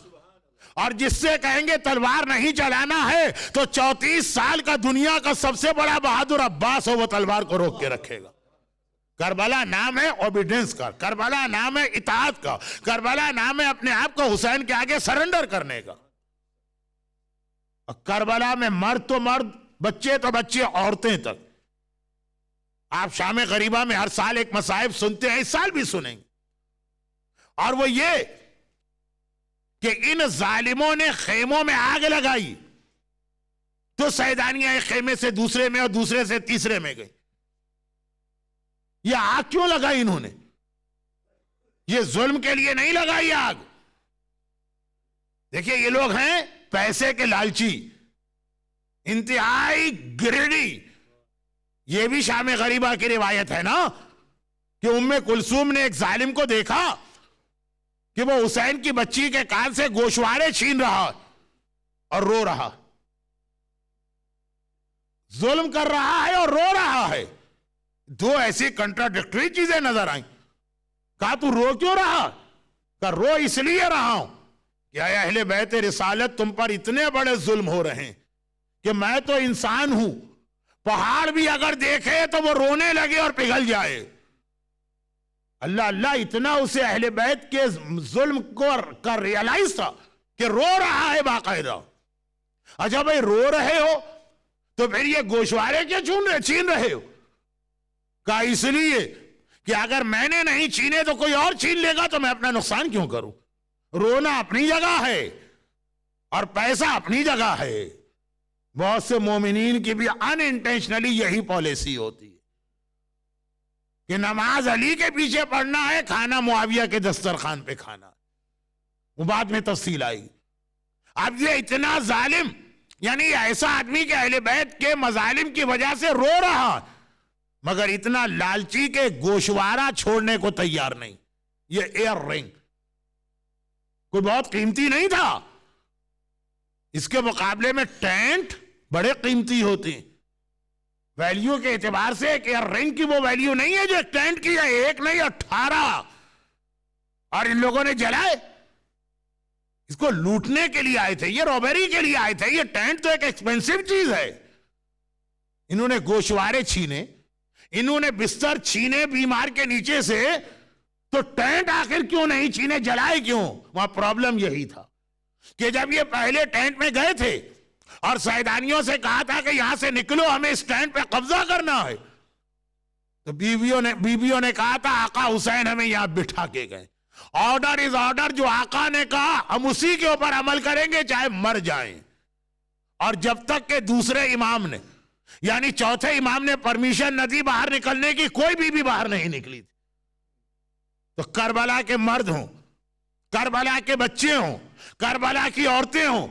اور جس سے کہیں گے تلوار نہیں چلانا ہے تو 34 سال کا دنیا کا سب سے بڑا بہادر عباس ہو، وہ تلوار کو روک کے رکھے گا. کربلا نام ہے اوبیڈنس کا، کربلا نام ہے اطاعت کا، کربلا نام ہے اپنے آپ کو حسین کے آگے سرنڈر کرنے کا. کربلا میں مرد تو مرد، بچے تو بچے، عورتیں تک. آپ شام غریبہ میں ہر سال ایک مصائب سنتے ہیں، اس سال بھی سنیں گے، اور وہ یہ کہ ان ظالموں نے خیموں میں آگ لگائی تو سیدانیہ ایک خیمے سے دوسرے میں اور دوسرے سے تیسرے میں گئی. یہ آگ کیوں لگائی انہوں نے؟ یہ ظلم کے لیے نہیں لگائی آگ. دیکھیے یہ لوگ ہیں پیسے کے لالچی، انتہائی گریڈی. یہ بھی شام غریبہ کی روایت ہے نا کہ ام کلثوم نے ایک ظالم کو دیکھا کہ وہ حسین کی بچی کے کان سے گوشوارے چھین رہا اور رو رہا، ظلم کر رہا ہے اور رو رہا ہے. دو ایسی کنٹراڈکٹری چیزیں نظر آئیں. کہا تو رو کیوں رہا؟ کہا رو اس لیے رہا ہوں کہ اے اہل بیت رسالت تم پر اتنے بڑے ظلم ہو رہے ہیں کہ میں تو انسان ہوں، پہاڑ بھی اگر دیکھے تو وہ رونے لگے اور پگھل جائے. اللہ اللہ، اتنا اسے اہل بیت کے ظلم کو کا ریالائز تھا کہ رو رہا ہے باقاعدہ. اچھا بھائی رو رہے ہو تو پھر یہ گوشوارے کیوں چھین رہے ہو؟ کہا اس لیے کہ اگر میں نے نہیں چھینے تو کوئی اور چھین لے گا تو میں اپنا نقصان کیوں کروں. رونا اپنی جگہ ہے اور پیسہ اپنی جگہ ہے. بہت سے مومنین کی بھی ان انٹینشنلی یہی پالیسی ہوتی ہے کہ نماز علی کے پیچھے پڑھنا ہے، کھانا معاویہ کے دسترخوان پہ کھانا. وہ بعد میں تفصیل آئی. اب یہ اتنا ظالم، یعنی ایسا آدمی کہ اہل بیت کے مظالم کی وجہ سے رو رہا، مگر اتنا لالچی کے گوشوارہ چھوڑنے کو تیار نہیں. یہ ایئر رنگ کوئی بہت قیمتی نہیں تھا، اس کے مقابلے میں ٹینٹ بڑے قیمتی ہوتے ہیں. ویلیو کے اعتبار سے ایک ایئر رنگ کی وہ ویلیو نہیں ہے جو ایک ٹینٹ کی ہے. ایک نہیں 18، اور ان لوگوں نے جلائے. اس کو لوٹنے کے لیے آئے تھے، یہ روبری کے لیے آئے تھے. یہ ٹینٹ تو ایک ایکسپینسو چیز ہے. انہوں نے گوشوارے چھینے، انہوں نے بستر چھینے بیمار کے نیچے سے، تو ٹینٹ آخر کیوں نہیں چھینے، جلائے کیوں؟ وہاں پرابلم یہی تھا کہ جب یہ پہلے ٹینٹ میں گئے تھے اور سیدانیوں سے کہا تھا کہ یہاں سے نکلو، ہمیں اس ٹینٹ پہ قبضہ کرنا ہے، تو بیویوں نے کہا تھا آقا حسین ہمیں یہاں بٹھا کے گئے. آرڈر از آرڈر، جو آقا نے کہا ہم اسی کے اوپر عمل کریں گے چاہے مر جائیں. اور جب تک کہ دوسرے امام نے، یعنی چوتھے امام نے پرمیشن نہ دی باہر نکلنے کی، کوئی بیوی باہر نہیں نکلی تھی. تو کربلا کے مرد ہوں، کربلا کے بچے ہوں، کربلا کی عورتیں ہوں،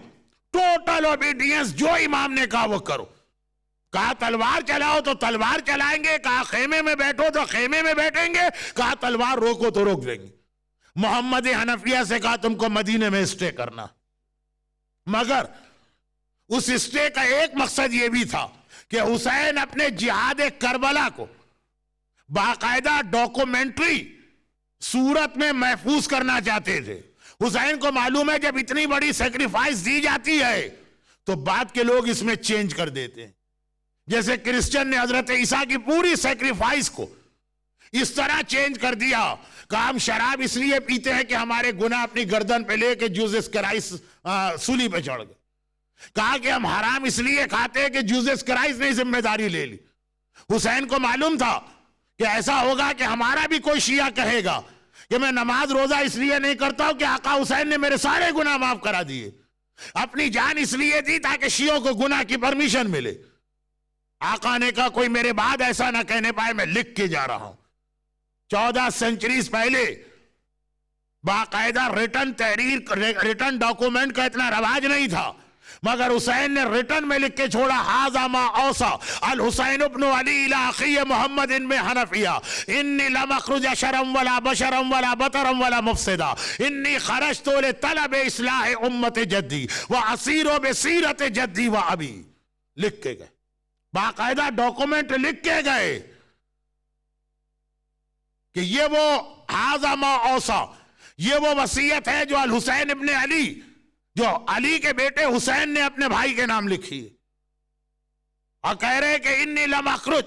ٹوٹل اوبیڈینس، جو امام نے کہا وہ کرو. کہا تلوار چلاؤ تو تلوار چلائیں گے، کہا خیمے میں بیٹھو تو خیمے میں بیٹھیں گے، کہا تلوار روکو تو روک دیں گے. محمد حنفیہ سے کہا تم کو مدینے میں اسٹے کرنا، مگر اس اسٹے کا ایک مقصد یہ بھی تھا کہ حسین اپنے جہاد کربلا کو باقاعدہ ڈاکومنٹری صورت میں محفوظ کرنا چاہتے تھے. حسین کو معلوم ہے جب اتنی بڑی سیکریفائس دی جاتی ہے تو بعد کے لوگ اس میں چینج کر دیتے ہیں. جیسے کرسچن نے حضرت عیسیٰ کی پوری سیکریفائس کو اس طرح چینج کر دیا کہ ہم شراب اس لیے پیتے ہیں کہ ہمارے گناہ اپنی گردن پہ لے کے جیسس کرائسٹ سولی پہ چڑھ گئے. کہا کہ ہم حرام اس لیے کھاتے ہیں کہ جیسس کرائسٹ نے ذمہ داری لے لی. حسین کو معلوم تھا کہ ایسا ہوگا کہ ہمارا بھی کوئی شیعہ کہے گا کہ میں نماز روزہ اس لیے نہیں کرتا ہوں کہ آقا حسین نے میرے سارے گناہ معاف کرا دیے. اپنی جان اس لیے دی تاکہ شیعوں کو گناہ کی پرمیشن ملے. آقا نے کہا کوئی میرے بعد ایسا نہ کہنے پائے، میں لکھ کے جا رہا ہوں. 14 سینچریز پہلے باقاعدہ ریٹن تحریر، ریٹن ڈاکومنٹ کا اتنا رواج نہیں تھا، مگر حسین نے ریٹن میں لکھ کے چھوڑا ھذا ما اوصى الحسین ابن علی الی اخی محمد بن حنفیہ انی لم اخرج شرا ولا بشرا ولا بطرا ولا مفسدا انی خرجت لطلب اصلاح امت جدی واسیر بسیرت جدی و ابی. لکھ کے گئے، باقاعدہ ڈاکومنٹ لکھ کے گئے. کہ یہ وہ ھذا ما اوصى، یہ وہ وصیت ہے جو الحسین ابن علی، جو علی کے بیٹے حسین نے اپنے بھائی کے نام لکھی ہے، اور کہہ رہے کہ انی لم اخرج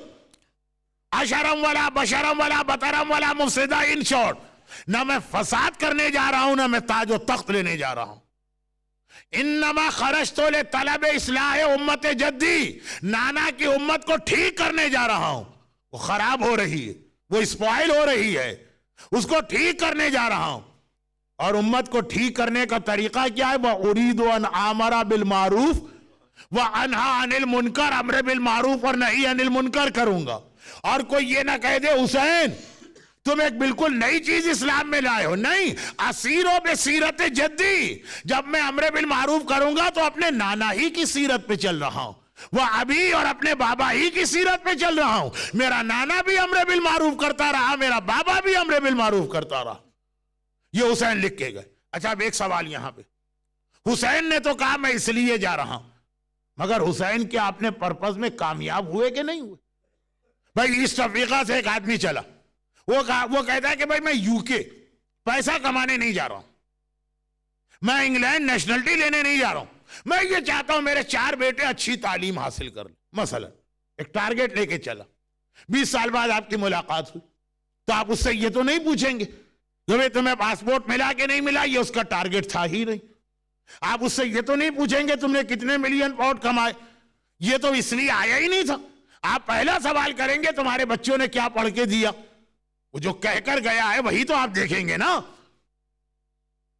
اشرم ولا بشرم ولا بطرم ولا مفسدہ، ان شارٹ نہ میں فساد کرنے جا رہا ہوں، نہ میں تاج و تخت لینے جا رہا ہوں، انما خرجت لطلب اصلاح امت جدی، نانا کی امت کو ٹھیک کرنے جا رہا ہوں، وہ خراب ہو رہی ہے، وہ اسپوائل ہو رہی ہے، اس کو ٹھیک کرنے جا رہا ہوں، اور امت کو ٹھیک کرنے کا طریقہ کیا ہے؟ وَأُرِيدُ أَنْ آمَرَ بِالْمَعْرُوفِ وَأَنْهَى عَنِ الْمُنْكَرِ، امر بالمعروف اور نہی عن المنکر کروں گا۔ اور کوئی یہ نہ کہہ دے حسین تم ایک بالکل نئی چیز اسلام میں لائے ہو، نہیں، اسیرو بسیرت جدی، جب میں امر بالمعروف کروں گا تو اپنے نانا ہی کی سیرت پہ چل رہا ہوں، وہ ابھی اور اپنے بابا ہی کی سیرت پہ چل رہا ہوں، میرا نانا بھی امر بالمعروف کرتا رہا، میرا بابا بھی امر بالمعروف کرتا رہا، یہ حسین لکھ کے گئے۔ اچھا اب ایک سوال یہاں پہ، حسین نے تو کہا میں اس لیے جا رہا ہوں، مگر حسین کیا اپنے پرپس میں کامیاب ہوئے کہ نہیں ہوئے؟ بھائی ایسٹ افریقہ سے ایک آدمی چلا، وہ کہتا ہے کہ بھائی میں یو کے پیسہ کمانے نہیں جا رہا ہوں، میں انگلینڈ نیشنلٹی لینے نہیں جا رہا ہوں، میں یہ چاہتا ہوں میرے 4 بیٹے اچھی تعلیم حاصل کر لیں، مثلا ایک ٹارگٹ لے کے چلا، 20 سال بعد آپ کی ملاقات ہوئی تو آپ اس سے یہ تو نہیں پوچھیں گے کہ بھائی تمہیں پاسپورٹ ملا کہ نہیں ملا، یہ اس کا ٹارگٹ تھا ہی نہیں، آپ اس سے یہ تو نہیں پوچھیں گے تم نے کتنے ملین پاؤنڈ کمائے، یہ تو اس لیے آیا ہی نہیں تھا، آپ پہلا سوال کریں گے تمہارے بچوں نے کیا پڑھ کے دیا، وہ جو کہہ کر گیا ہے وہی تو آپ دیکھیں گے نا۔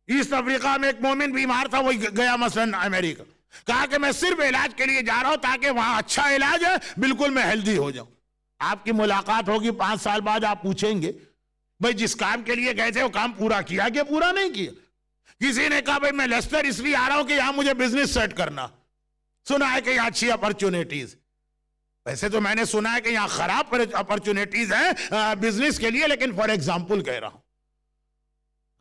ایسٹ افریقہ میں ایک مومن بیمار تھا، وہ گیا مثلا امریکہ، کہا کہ میں صرف علاج کے لیے جا رہا ہوں تاکہ وہاں اچھا علاج ہے، بالکل میں ہیلدی ہو جاؤں۔ آپ کی ملاقات ہوگی 5 سال بعد، آپ پوچھیں گے بھائی جس کام کے لیے گئے تھے وہ کام پورا کیا کہ پورا نہیں کیا؟ کسی نے کہا بھائی میں لیسٹر اس لیے آ رہا ہوں کہ یہاں مجھے بزنس سیٹ کرنا، سنا ہے کہ یہاں اچھی اپرچونیٹیز، ویسے تو میں نے سنا ہے کہ یہاں خراب اپرچونیٹیز ہیں بزنس کے لیے، لیکن فار ایگزامپل کہہ رہا ہوں،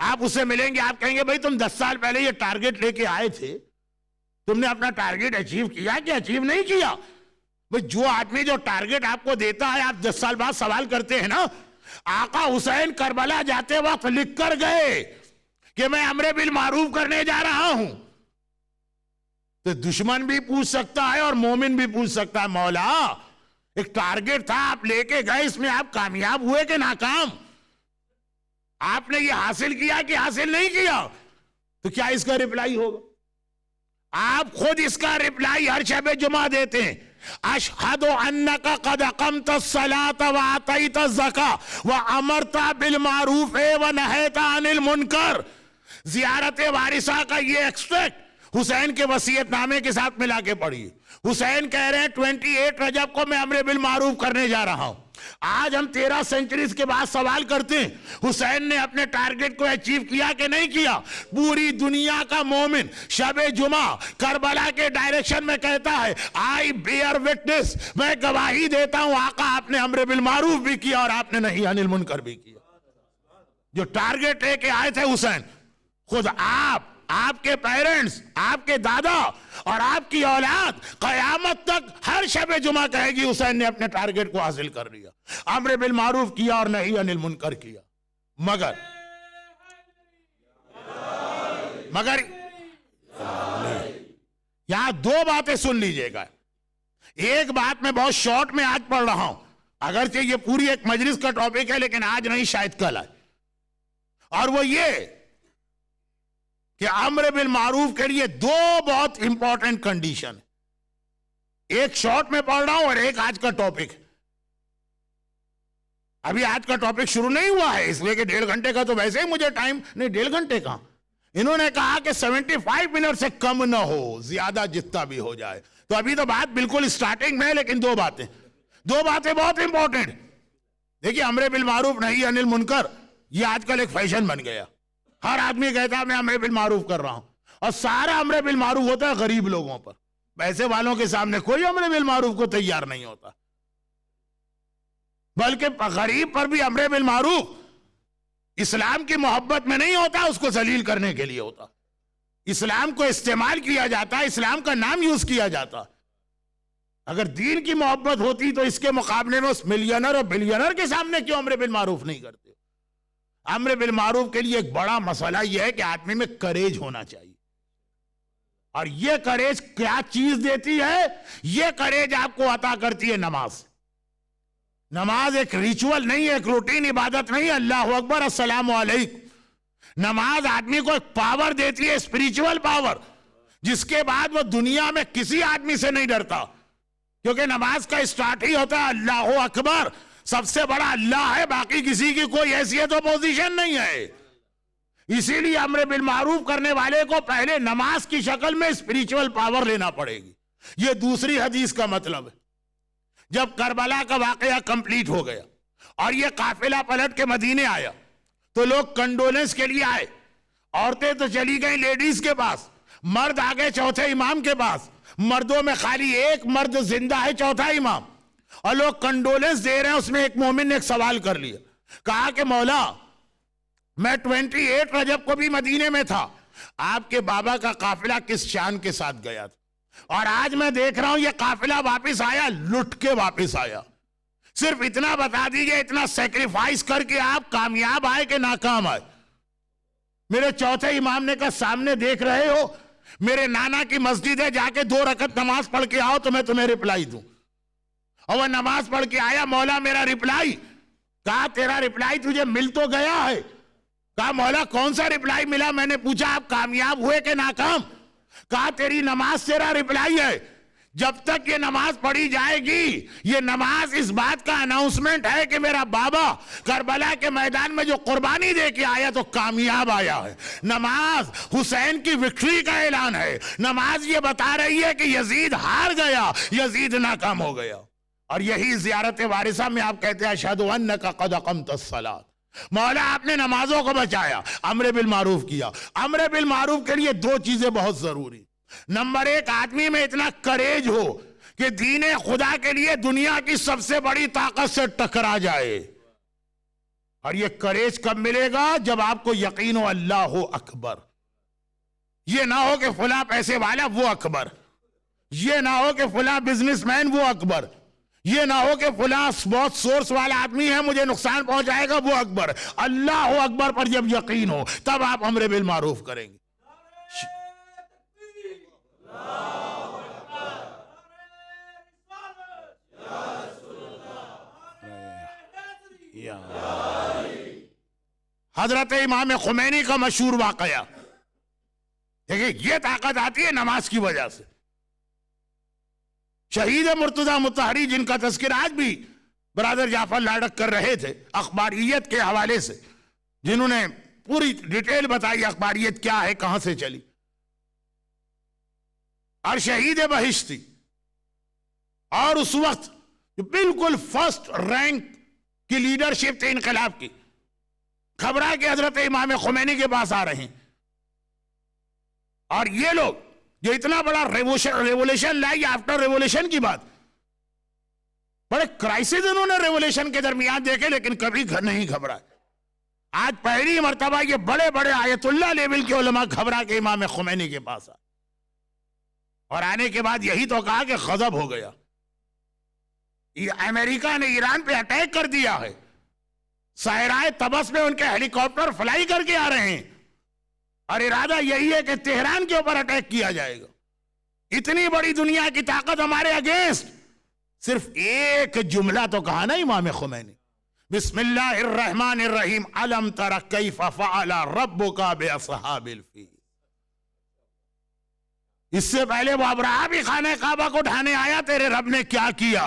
آپ اس سے ملیں گے، آپ کہیں گے بھائی تم 10 سال پہلے یہ ٹارگٹ لے کے آئے تھے، تم نے اپنا ٹارگٹ اچیو کیا کہ اچیو نہیں کیا؟ بھائی جو آدمی جو ٹارگٹ آپ کو دیتا ہے، آپ 10 سال بعد سوال کرتے ہیں نا، آقا حسین کربلا جاتے وقت لکھ کر گئے کہ میں امر بالمعروف کرنے جا رہا ہوں، تو دشمن بھی پوچھ سکتا ہے اور مومن بھی پوچھ سکتا ہے مولا ایک ٹارگٹ تھا آپ لے کے گئے، اس میں آپ کامیاب ہوئے کہ ناکام؟ آپ نے یہ حاصل کیا کہ حاصل نہیں کیا؟ تو کیا اس کا ریپلائی ہوگا؟ آپ خود اس کا ریپلائی ہر شب جمعہ دیتے ہیں، اشہد انک قد اقمت الصلاۃ وآتیت الزکاۃ وامرت بالمعروف ونہیت عن المنکر۔ زیارت وارثہ کا یہ ایکسٹریکٹ حسین کے وصیت نامے کے ساتھ ملا کے پڑھیے۔ حسین کہہ رہے ہیں 28 رجب کو میں امر بالمعروف کرنے جا رہا ہوں۔ آج ہم 13 سینچریز کے بعد سوال کرتے ہیں حسین نے اپنے ٹارگٹ کو اچیو کیا کہ نہیں کیا؟ پوری دنیا کا مومن شب جمعہ کربلا کے ڈائریکشن میں کہتا ہے آئی بیئر وٹنس، میں گواہی دیتا ہوں آقا آپ نے امر بالمعروف بھی کیا اور آپ نے نہی عن المنکر بھی کیا۔ جو ٹارگٹ لے کے آئے تھے حسین، خود آپ کے پیرنٹس، آپ کے دادا اور آپ کی اولاد قیامت تک ہر شب جمعہ کہے گی حسین نے اپنے ٹارگٹ کو حاصل کر لیا، امر بالمعروف کیا اور نہی عن المنکر کیا۔ مگر یہاں 2 باتیں سن لیجئے گا۔ ایک بات میں بہت شارٹ میں آج پڑھ رہا ہوں، اگرچہ یہ پوری ایک مجلس کا ٹاپک ہے لیکن آج نہیں شاید کل آئے، اور وہ یہ کہ امر بالمعروف کے لیے 2 بہت امپورٹنٹ کنڈیشن، ایک شارٹ میں پڑھ رہا ہوں اور ایک آج کا ٹاپک۔ ابھی آج کا ٹاپک شروع نہیں ہوا ہے، اس لیے کہ 1.5 گھنٹے کا تو ویسے ہی مجھے ٹائم نہیں، 1.5 گھنٹے کا انہوں نے کہا کہ 75 منٹ سے کم نہ ہو، زیادہ جتنا بھی ہو جائے، تو ابھی تو بات بالکل سٹارٹنگ میں ہے، لیکن 2 باتیں بہت امپورٹنٹ۔ دیکھیے امر بالمعروف نہی عن المنکر یہ آج کل ایک فیشن بن گیا، ہر آدمی کہتا ہے میں امر بالمعروف کر رہا ہوں، اور سارا امر بالمعروف ہوتا ہے غریب لوگوں پر، پیسے والوں کے سامنے کوئی امر بالمعروف کو تیار نہیں ہوتا، بلکہ غریب پر بھی امر بالمعروف اسلام کی محبت میں نہیں ہوتا، اس کو ذلیل کرنے کے لیے ہوتا، اسلام کو استعمال کیا جاتا ہے، اسلام کا نام یوز کیا جاتا۔ اگر دین کی محبت ہوتی تو اس کے مقابلے میں اس ملینر اور بلینر کے سامنے کیوں امر بالمعروف نہیں کرتے؟ امر بالمعروف کے لیے ایک بڑا مسئلہ یہ ہے کہ آدمی میں کریج ہونا چاہیے. اور یہ کریج کیا چیز دیتی ہے؟ یہ کریج آپ کو عطا کرتی ہے نماز. نماز ایک ریچول نہیں ہے, ایک روٹین عبادت نہیں. اللہ اکبر السلام علیکم. نماز آدمی کو ایک پاور دیتی ہے, اسپریچول پاور, جس کے بعد وہ دنیا میں کسی آدمی سے نہیں ڈرتا, کیونکہ نماز کا اسٹارٹ ہی ہوتا ہے اللہ اکبر. سب سے بڑا اللہ ہے, باقی کسی کی کوئی حیثیت و پوزیشن نہیں ہے. اسی لیے امر بالمعروف کرنے والے کو پہلے نماز کی شکل میں اسپریچول پاور لینا پڑے گی. یہ دوسری حدیث کا مطلب ہے. جب کربلا کا واقعہ کمپلیٹ ہو گیا اور یہ قافلہ پلٹ کے مدینے آیا تو لوگ کنڈولنس کے لیے آئے. عورتیں تو چلی گئیں لیڈیز کے پاس, مرد آگے چوتھے امام کے پاس. مردوں میں خالی ایک مرد زندہ ہے, چوتھا امام, اور لوگ کنڈولنس دے رہے ہیں. اس میں ایک مومن نے ایک سوال کر لیا, کہا کہ مولا میں 28 رجب کو بھی مدینے میں تھا, آپ کے بابا کا قافلہ کس شان کے ساتھ گیا تھا, اور آج میں دیکھ رہا ہوں یہ قافلہ واپس آیا, لٹ کے واپس آیا. صرف اتنا بتا دیجئے, اتنا سیکریفائس کر کے آپ کامیاب آئے کہ ناکام آئے؟ میرے چوتھے امام نے کہا سامنے دیکھ رہے ہو, میرے نانا کی مسجد ہے, جا کے 2 رکعت نماز پڑھ کے آؤ تو میں تمہیں رپلائی دوں. اور وہ نماز پڑھ کے آیا, مولا میرا رپلائی. کہا تیرا رپلائی تجھے مل تو گیا ہے. کہا مولا کون سا رپلائی ملا؟ میں نے پوچھا آپ کامیاب ہوئے کہ ناکام؟ کہا تیری نماز تیرا رپلائی ہے. جب تک یہ نماز پڑھی جائے گی, یہ نماز اس بات کا اناؤنسمنٹ ہے کہ میرا بابا کربلا کے میدان میں جو قربانی دے کے آیا تو کامیاب آیا ہے. نماز حسین کی وکٹری کا اعلان ہے. نماز یہ بتا رہی ہے کہ یزید ہار گیا, یزید ناکام ہو گیا. اور یہی زیارت وارثہ میں آپ کہتے ہیں اشہد انک قد اقمت الصلاۃ. مولا آپ نے نمازوں کو بچایا, امر بالمعروف کیا. امر بالمعروف کے لیے 2 چیزیں بہت ضروری. نمبر 1, آدمی میں اتنا کریج ہو کہ دین خدا کے لیے دنیا کی سب سے بڑی طاقت سے ٹکرا جائے. اور یہ کریج کب ملے گا؟ جب آپ کو یقین ہو اللہ اکبر. یہ نہ ہو کہ فلاں پیسے والا وہ اکبر, یہ نہ ہو کہ فلاں بزنس مین وہ اکبر, یہ نہ ہو کہ فلاں بہت سورس والا آدمی ہے مجھے نقصان پہنچائے گا وہ اکبر. اللہ اکبر پر جب یقین ہو تب آپ امر بالمعروف کریں گے. حضرت امام خمینی کا مشہور واقعہ دیکھیں, یہ طاقت آتی ہے نماز کی وجہ سے. شہید مرتضی مطہری جن کا تذکرہ آج بھی برادر جعفر لاڈک کر رہے تھے اخباریت کے حوالے سے, جنہوں نے پوری ڈیٹیل بتائی اخباریت کیا ہے, کہاں سے چلی, اور شہید بہشتی. اور اس وقت بالکل فرسٹ رینک کی لیڈرشپ تھی انقلاب کی, خبرہ کے حضرت امام خمینی کے پاس آ رہے ہیں. اور یہ لوگ جو اتنا بڑا ریولیشن لائی, آفٹر ریولیشن کی بات, بڑے کرائسس انہوں نے ریولیشن کے درمیان دیکھے لیکن کبھی نہیں گھبرائے. آج پہلی مرتبہ یہ بڑے بڑے آیت اللہ لیول کے علماء گھبرا کے امام خمینی کے پاس آئے, اور آنے کے بعد یہی تو کہا کہ غضب ہو گیا, امریکہ نے ایران پہ اٹیک کر دیا ہے, صحرائے طبس میں ان کے ہیلی کاپٹر فلائی کر کے آ رہے ہیں, اور ارادہ یہی ہے کہ تہران کے اوپر اٹیک کیا جائے گا. اتنی بڑی دنیا کی طاقت ہمارے اگینسٹ. صرف ایک جملہ تو کہا نا امام خمینی, بسم اللہ الرحمن الرحیم, الم تر کیف فعل ربک باصحاب الفیل. اس سے پہلے وہ ابرہہ بھی خانہ کعبہ کو ڈھانے آیا, تیرے رب نے کیا کیا,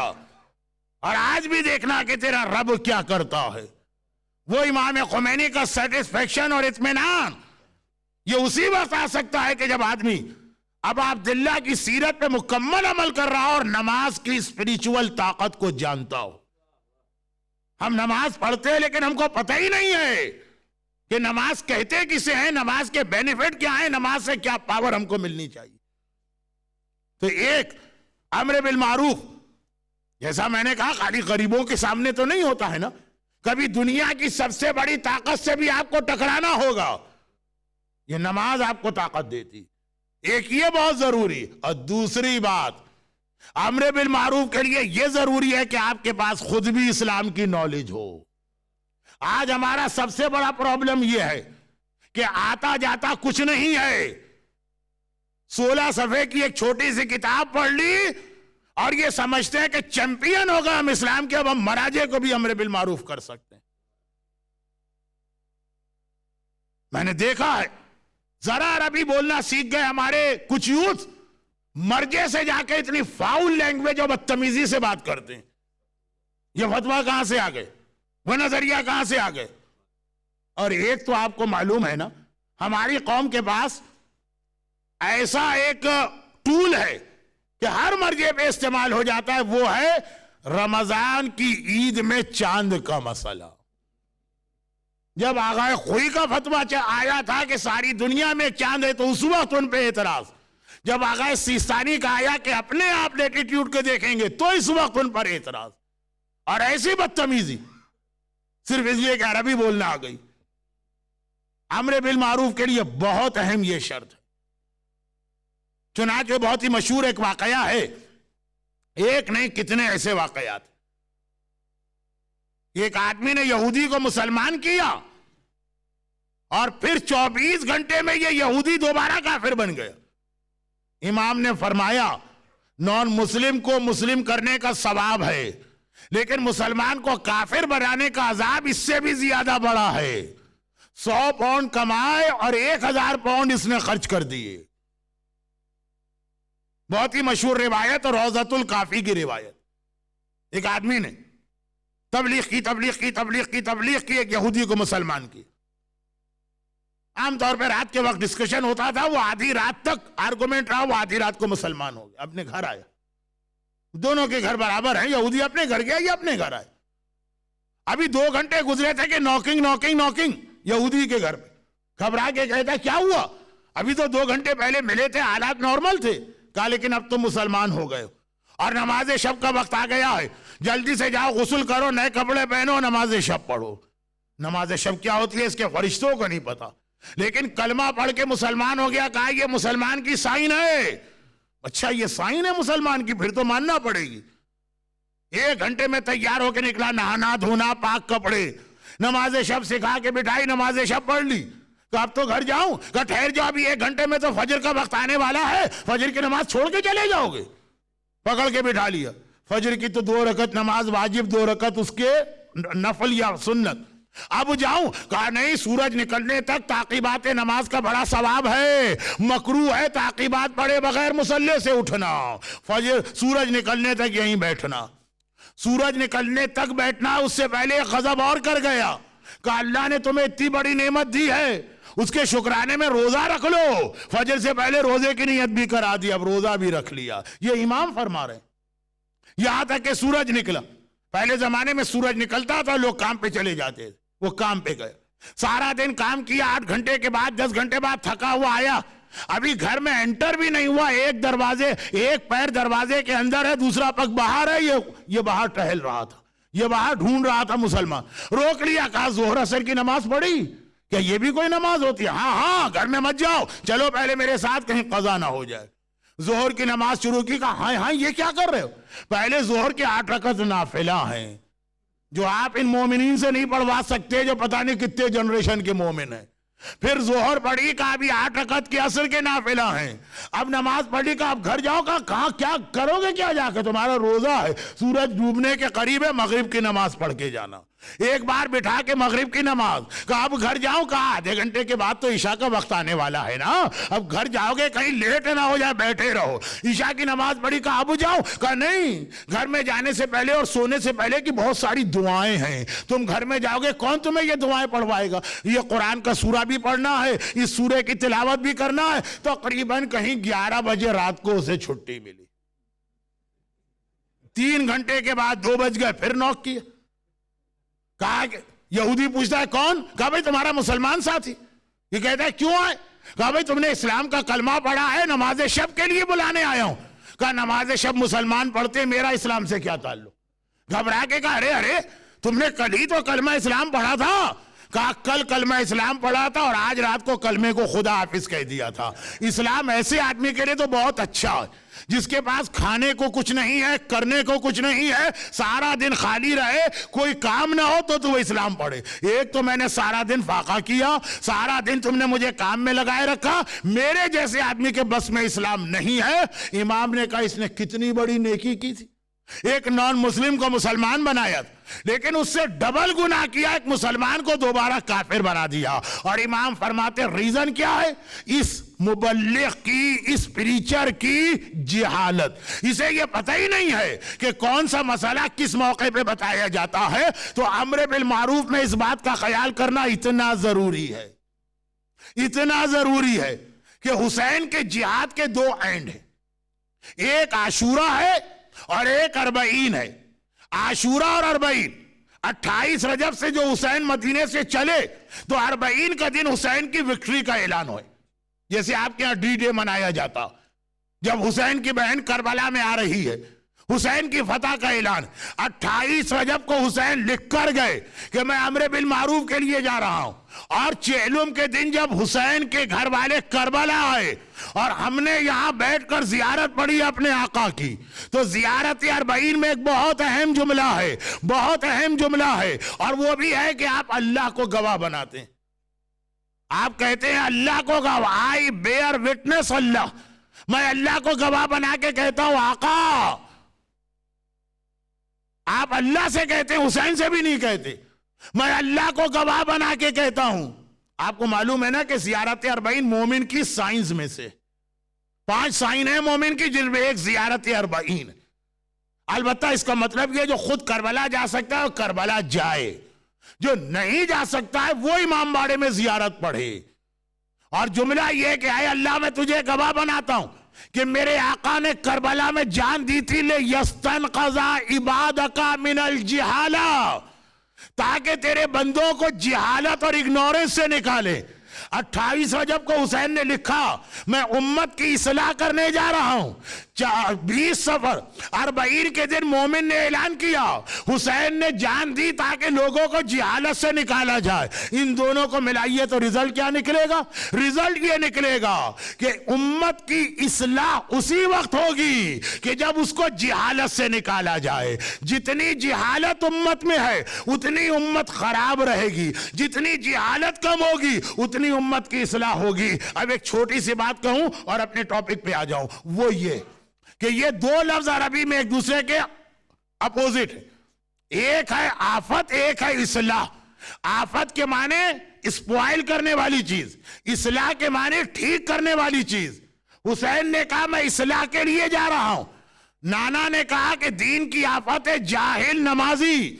اور آج بھی دیکھنا کہ تیرا رب کیا کرتا ہے. وہ امام خمینی کا سیٹسفیکشن اور اطمینان یہ اسی وقت آ سکتا ہے کہ جب آدمی اب عبداللہ کی سیرت پہ مکمل عمل کر رہا ہو اور نماز کی اسپریچول طاقت کو جانتا ہو. ہم نماز پڑھتے ہیں لیکن ہم کو پتہ ہی نہیں ہے کہ نماز کہتے کسے ہیں, نماز کے بینیفٹ کیا ہیں, نماز سے کیا پاور ہم کو ملنی چاہیے. تو ایک امر بالمعروف, جیسا میں نے کہا, خالی غریبوں کے سامنے تو نہیں ہوتا ہے نا, کبھی دنیا کی سب سے بڑی طاقت سے بھی آپ کو ٹکرانا ہوگا. یہ نماز آپ کو طاقت دیتی. ایک یہ بہت ضروری, اور دوسری بات امر بالمعروف کے لیے یہ ضروری ہے کہ آپ کے پاس خود بھی اسلام کی نالج ہو. آج ہمارا سب سے بڑا پرابلم یہ ہے کہ آتا جاتا کچھ نہیں ہے. 16 صفحے کی ایک چھوٹی سی کتاب پڑھ لی اور یہ سمجھتے ہیں کہ چیمپئن ہوگا ہم اسلام کے, اب ہم مراجے کو بھی امر بالمعروف کر سکتے ہیں. میں نے دیکھا ہے ذرا عربی بولنا سیکھ گئے ہمارے کچھ یوتھ, مرجے سے جا کے اتنی فاؤل لینگویج اور بدتمیزی سے بات کرتے ہیں. یہ فتویٰ کہاں سے آ گئے, وہ نظریہ کہاں سے آ گئے؟ اور ایک تو آپ کو معلوم ہے نا, ہماری قوم کے پاس ایسا ایک ٹول ہے کہ ہر مرجے پہ استعمال ہو جاتا ہے, وہ ہے رمضان کی عید میں چاند کا مسئلہ. جب آغائے خوئی کا فتویٰ آیا تھا کہ ساری دنیا میں چاند ہے تو اس وقت ان پہ اعتراض. جب آغائے سیستانی کا آیا کہ اپنے آپ لیٹیٹیوڈ کو دیکھیں گے تو اس وقت ان پر اعتراض. اور ایسی بدتمیزی صرف اس لیے کہ عربی بولنا آ گئی. امر بالمعروف کے لیے بہت اہم یہ شرط ہے. چنانچہ بہت ہی مشہور ایک واقعہ ہے, ایک نہیں کتنے ایسے واقعات. ایک آدمی نے یہودی کو مسلمان کیا اور پھر 24 گھنٹے میں یہ یہودی دوبارہ کافر بن گیا. امام نے فرمایا نان مسلم کو مسلم کرنے کا ثواب ہے, لیکن مسلمان کو کافر بنانے کا عذاب اس سے بھی زیادہ بڑا ہے. 100 پاؤنڈ کمائے اور 1000 پاؤنڈ اس نے خرچ کر دیے. بہت ہی مشہور روایت اور روضۃ الکافی کی روایت. ایک آدمی نے تبلیغ کی ایک یہودی کو مسلمان کی. عام طور پہ رات کے وقت ڈسکشن ہوتا تھا, وہ آدھی رات تک آرگومنٹ رہا, وہ آدھی رات کو مسلمان ہو گیا, اپنے گھر آیا. دونوں کے گھر برابر ہیں, یہودی اپنے گھر گیا, یہ اپنے گھر آئے. ابھی 2 گھنٹے گزرے تھے کہ نوکنگ یہودی کے گھر پہ. گھبرا کے کہتا کیا ہوا؟ ابھی تو 2 گھنٹے پہلے ملے تھے, حالات نارمل تھے. کہا لیکن اب تم مسلمان ہو گئے ہو اور نماز شب کا وقت آ گیا ہے, جلدی سے جاؤ, غسل کرو, نئے کپڑے پہنو, نماز شب پڑھو. نماز شب کیا ہوتی ہے اس کے فرشتوں کو نہیں پتا, لیکن کلمہ پڑھ کے مسلمان ہو گیا. کہا یہ مسلمان کی سائن ہے. اچھا یہ سائن ہے مسلمان کی, پھر تو ماننا پڑے گی. 1 گھنٹے میں تیار ہو کے نکلا, نہانا دھونا, پاک کپڑے, نماز شب سکھا کے بٹھائی, نماز شب پڑھ لی. کہ اب تو گھر جاؤں؟ کہ ٹھہر جاؤ, ابھی 1 گھنٹے میں تو فجر کا وقت آنے والا ہے, فجر کی نماز چھوڑ کے چلے جاؤ گے. پکڑ کے بٹھا لیا. فجر کی تو 2 رکعت نماز واجب, 2 رکعت اس کے نفل یا سنت. اب جاؤں؟ کہا نہیں, سورج نکلنے تک تعقیبات نماز کا بڑا ثواب ہے, مکروہ ہے تعقیبات پڑھے بغیر مصلی سے اٹھنا. فجر سورج نکلنے تک یہیں بیٹھنا. سورج نکلنے تک بیٹھنا, اس سے پہلے غضب اور کر گیا. کہا اللہ نے تمہیں اتنی بڑی نعمت دی ہے, اس کے شکرانے میں روزہ رکھ لو. فجر سے پہلے روزے کی نیت بھی کرا دی, اب روزہ بھی رکھ لیا. یہ امام فرما رہے ہیں. یہاں تک کہ سورج نکلا. پہلے زمانے میں سورج نکلتا تھا, لوگ کام پہ چلے جاتے, وہ کام پہ گئے, سارا دن کام کیا, 8 گھنٹے کے بعد 10 گھنٹے بعد تھکا ہوا آیا, ابھی گھر میں انٹر بھی نہیں ہوا, ایک پیر دروازے کے اندر ہے, دوسرا پگ باہر ہے. یہ باہر ٹہل رہا تھا, یہ باہر ڈھونڈ رہا تھا مسلمان. روک لیا, کہا ظہر عصر کی نماز پڑھی کیا؟ یہ بھی کوئی نماز ہوتی ہے؟ ہاں گھر میں مت جاؤ, چلو پہلے میرے ساتھ کہیں قضا نہ ہو جائے. ظہر کی نماز شروع کی. کہا ہاں یہ کیا کر رہے ہو؟ پہلے ظہر کے 8 رکعت نافلہ ہیں جو آپ ان مومنین سے نہیں پڑھوا سکتے, جو پتہ نہیں کتنے جنریشن کے مومن ہیں. پھر ظہر پڑھی, کہا ابھی 8 رکعت کے عصر کے نافلہ ہیں. اب نماز پڑھی, کہا اب گھر جاؤ. کہا کیا کرو گے, کیا جا کے؟ تمہارا روزہ ہے, سورج ڈوبنے کے قریب ہے, مغرب کی نماز پڑھ کے جانا. ایک بار بٹھا کے مغرب کی نماز. کہا اب گھر جاؤں. کہا آدھے گھنٹے کے بعد تو عشاء کا وقت آنے والا ہے نا, اب گھر جاؤ گے کہیں لیٹ نہ ہو جائے, بیٹھے رہو. عشاء کی نماز پڑھی. کہا اب جاؤ. کہا نہیں, گھر میں جانے سے پہلے اور سونے سے پہلے کی بہت ساری دعائیں ہیں, تم گھر میں جاؤ گے, کون تمہیں یہ دعائیں پڑھوائے گا؟ یہ قرآن کا سورہ بھی پڑھنا ہے, اس سورے کی تلاوت بھی کرنا ہے. تقریباً کہیں 11 بجے رات کو اسے چھٹی ملی. 3 گھنٹے کے بعد 2 بج گئے, پھر نوک کیا. کہا کہ یہودی پوچھتا ہے کون؟ کہا بھئی تمہارا مسلمان ساتھی. یہ کہتا ہے کیوں آئے؟ کہا بھئی تم نے اسلام کا کلمہ پڑھا ہے, نماز شب کے لیے بلانے آیا ہوں. کہا نماز شب مسلمان پڑھتے, میرا اسلام سے کیا تعلق؟ گھبرا کے کہا ارے تم نے کل ہی تو کلمہ اسلام پڑھا تھا. کہا کل کلمہ اسلام پڑھا تھا اور آج رات کو کلمے کو خدا حافظ کہہ دیا تھا. اسلام ایسے آدمی کے لیے تو بہت اچھا ہے, جس کے پاس کھانے کو کچھ نہیں ہے، کرنے کو کچھ نہیں ہے، سارا دن خالی رہے، کوئی کام نہ ہو تو وہ اسلام پڑھے. ایک تو میں نے سارا دن فاقہ کیا، سارا دن تم نے مجھے کام میں لگائے رکھا، میرے جیسے آدمی کے بس میں اسلام نہیں ہے. امام نے کہا اس نے کتنی بڑی نیکی کی تھی، ایک نان مسلم کو مسلمان بنایا لیکن اس سے ڈبل گناہ کیا، ایک مسلمان کو دوبارہ کافر بنا دیا. اور امام فرماتے ریزن کیا ہے؟ اس مبلغ کی، اس پریچر کی جہالت. اسے یہ پتہ ہی نہیں ہے کہ کون سا مسئلہ کس موقع پہ بتایا جاتا ہے. تو امر بالمعروف میں اس بات کا خیال کرنا اتنا ضروری ہے، اتنا ضروری ہے کہ حسین کے جہاد کے دو اینڈ ہیں، ایک عاشورہ ہے اور ایک اربعین ہے. عاشورہ اور اربعین 28 رجب سے جو حسین مدینے سے چلے تو اربعین کا دن حسین کی وکٹری کا اعلان ہوئے، جیسے آپ کے یہاں ڈی ڈے منایا جاتا. جب حسین کی بہن کربلا میں آ رہی ہے، حسین کی فتح کا اعلان. 28 رجب کو حسین لکھ کر گئے کہ میں امر بالمعروف کے لیے جا رہا ہوں. اور چہلم کے دن جب حسین کے گھر والے کربلا آئے اور ہم نے یہاں بیٹھ کر زیارت پڑھی اپنے آقا کی، تو زیارت اربعین میں ایک بہت اہم جملہ ہے، بہت اہم جملہ ہے، اور وہ بھی ہے کہ آپ اللہ کو گواہ بناتے ہیں. آپ کہتے ہیں اللہ کو گواہ، آئی بیئر وٹنس اللہ، میں اللہ کو گواہ بنا کے کہتا ہوں آقا. آپ اللہ سے کہتے ہیں، حسین سے بھی نہیں کہتے. میں اللہ کو گواہ بنا کے کہتا ہوں. آپ کو معلوم ہے نا کہ زیارت اربعین مومن کی سائنز میں سے 5 سائن ہیں مومن کی، جن میں ایک زیارت اربعین. البتہ اس کا مطلب یہ جو خود کربلا جا سکتا ہے وہ کربلا جائے، جو نہیں جا سکتا ہے وہ امام باڑے میں زیارت پڑھے. اور جملہ یہ کہ اے اللہ میں تجھے گواہ بناتا ہوں کہ میرے آقا نے کربلا میں جان دی تھی لِيَسْتَنْقَذَ عِبَادَكَ مِنَ الْجِهَالَةِ، تاکہ تیرے بندوں کو جہالت اور اگنورنس سے نکالے. 28 رجب کو حسین نے لکھا میں امت کی اصلاح کرنے جا رہا ہوں. 20 صفر اربعین کے دن مومن نے اعلان کیا، حسین نے جان دی تاکہ لوگوں کو جہالت سے نکالا جائے. ان دونوں کو ملائیے تو رزلٹ کیا نکلے گا؟ رزلٹ یہ نکلے گا کہ امت کی اصلاح اسی وقت ہوگی کہ جب اس کو جہالت سے نکالا جائے. جتنی جہالت امت میں ہے اتنی امت خراب رہے گی، جتنی جہالت کم ہوگی اتنی امت کی اصلاح ہوگی. اب ایک چھوٹی سی بات کہوں اور اپنے ٹاپک پہ آ جاؤں، وہ یہ کہ یہ دو لفظ عربی میں ایک دوسرے کے اپوزٹ ہیں. ایک ہے آفت، ایک ہے اصلاح. آفت کے معنی اسپوائل کرنے والی چیز، اصلاح کے معنی ٹھیک کرنے والی چیز. حسین نے کہا میں اصلاح کے لیے جا رہا ہوں. نانا نے کہا کہ دین کی آفت ہے جاہل نمازی.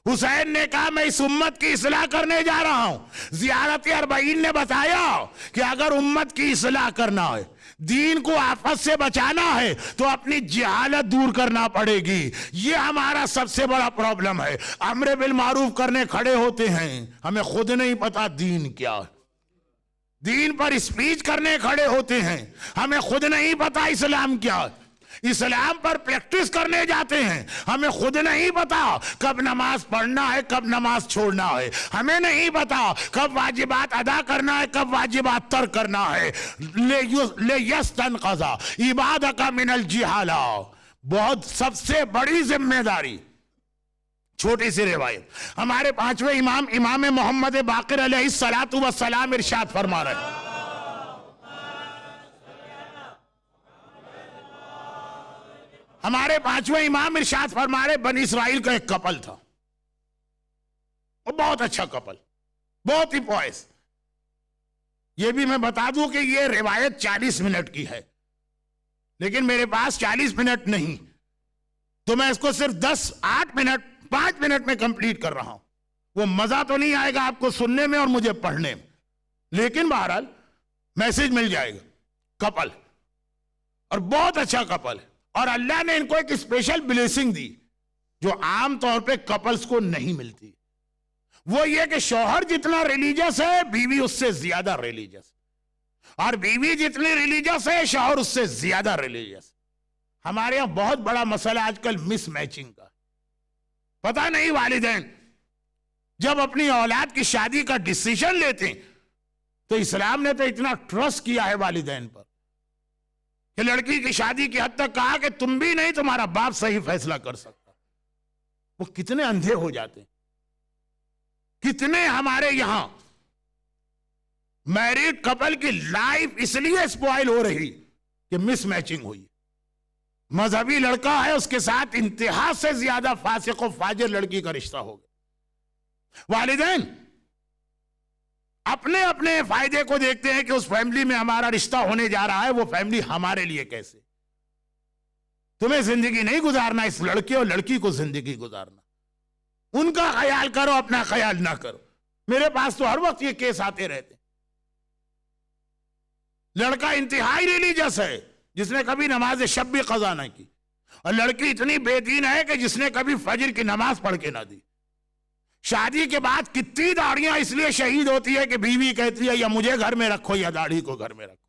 حسین نے کہا میں اس امت کی اصلاح کرنے جا رہا ہوں. زیارت اربعین نے بتایا کہ اگر امت کی اصلاح کرنا ہے، دین کو آفت سے بچانا ہے، تو اپنی جہالت دور کرنا پڑے گی. یہ ہمارا سب سے بڑا پرابلم ہے. امر بالمعروف کرنے کھڑے ہوتے ہیں، ہمیں خود نہیں پتا دین کیا ہے. دین پر اسپیچ کرنے کھڑے ہوتے ہیں، ہمیں خود نہیں پتا اسلام کیا ہے. اسلام پر پریکٹس کرنے جاتے ہیں، ہمیں خود نہیں پتا کب نماز پڑھنا ہے، کب نماز چھوڑنا ہے. ہمیں نہیں پتا کب واجبات ادا کرنا ہے، کب واجبات ترک کرنا ہے. لِيَسْتَنْقَذَ عِبَادَكَ مِنَ الْجِهَالَةِ. بہت سب سے بڑی ذمہ داری. چھوٹی سی روایت، ہمارے 5ویں امام امام محمد باقر علیہ الصلوۃ والسلام ارشاد فرما رہے ہیں، ہمارے 5ویں امام ارشاد فرما رہے بنی اسرائیل کا ایک کپل تھا، وہ بہت اچھا کپل، بہت ہی پوائس. یہ بھی میں بتا دوں کہ یہ روایت 40 منٹ کی ہے، لیکن میرے پاس 40 منٹ نہیں، تو میں اس کو صرف 5 منٹ میں کمپلیٹ کر رہا ہوں. وہ مزہ تو نہیں آئے گا آپ کو سننے میں اور مجھے پڑھنے میں، لیکن بہرحال میسج مل جائے گا. کپل اور بہت اچھا کپل ہے، اور اللہ نے ان کو ایک اسپیشل بلیسنگ دی جو عام طور پہ کپلز کو نہیں ملتی. وہ یہ کہ شوہر جتنا ریلیجس ہے بیوی اس سے زیادہ ریلیجس، اور بیوی جتنی ریلیجس ہے شوہر اس سے زیادہ ریلیجس. ہمارے یہاں بہت بڑا مسئلہ آج کل مس میچنگ کا. پتہ نہیں والدین جب اپنی اولاد کی شادی کا ڈیسیژن لیتے ہیں تو اسلام نے تو اتنا ٹرسٹ کیا ہے والدین پر کہ لڑکی کی شادی کی حد تک کہا کہ تم بھی نہیں، تمہارا باپ صحیح فیصلہ کر سکتا. وہ کتنے اندھے ہو جاتے ہیں. کتنے ہمارے یہاں میریڈ کپل کی لائف اس لیے اسپوائل ہو رہی کہ مس میچنگ ہوئی. مذہبی لڑکا ہے، اس کے ساتھ انتہا سے زیادہ فاسق و فاجر لڑکی کا رشتہ ہو گیا. والدین اپنے اپنے فائدے کو دیکھتے ہیں کہ اس فیملی میں ہمارا رشتہ ہونے جا رہا ہے، وہ فیملی ہمارے لیے کیسے. تمہیں زندگی نہیں گزارنا، اس لڑکے اور لڑکی کو زندگی گزارنا. ان کا خیال کرو، اپنا خیال نہ کرو. میرے پاس تو ہر وقت یہ کیس آتے رہتے. لڑکا انتہائی ریلیجس ہے، جس نے کبھی نماز شب بھی قضا نہ کی، اور لڑکی اتنی بے دین ہے کہ جس نے کبھی فجر کی نماز پڑھ کے نہ دی. شادی کے بعد کتنی داڑیاں اس لیے شہید ہوتی ہے کہ بیوی کہتی ہے یا مجھے گھر میں رکھو یا داڑھی کو گھر میں رکھو.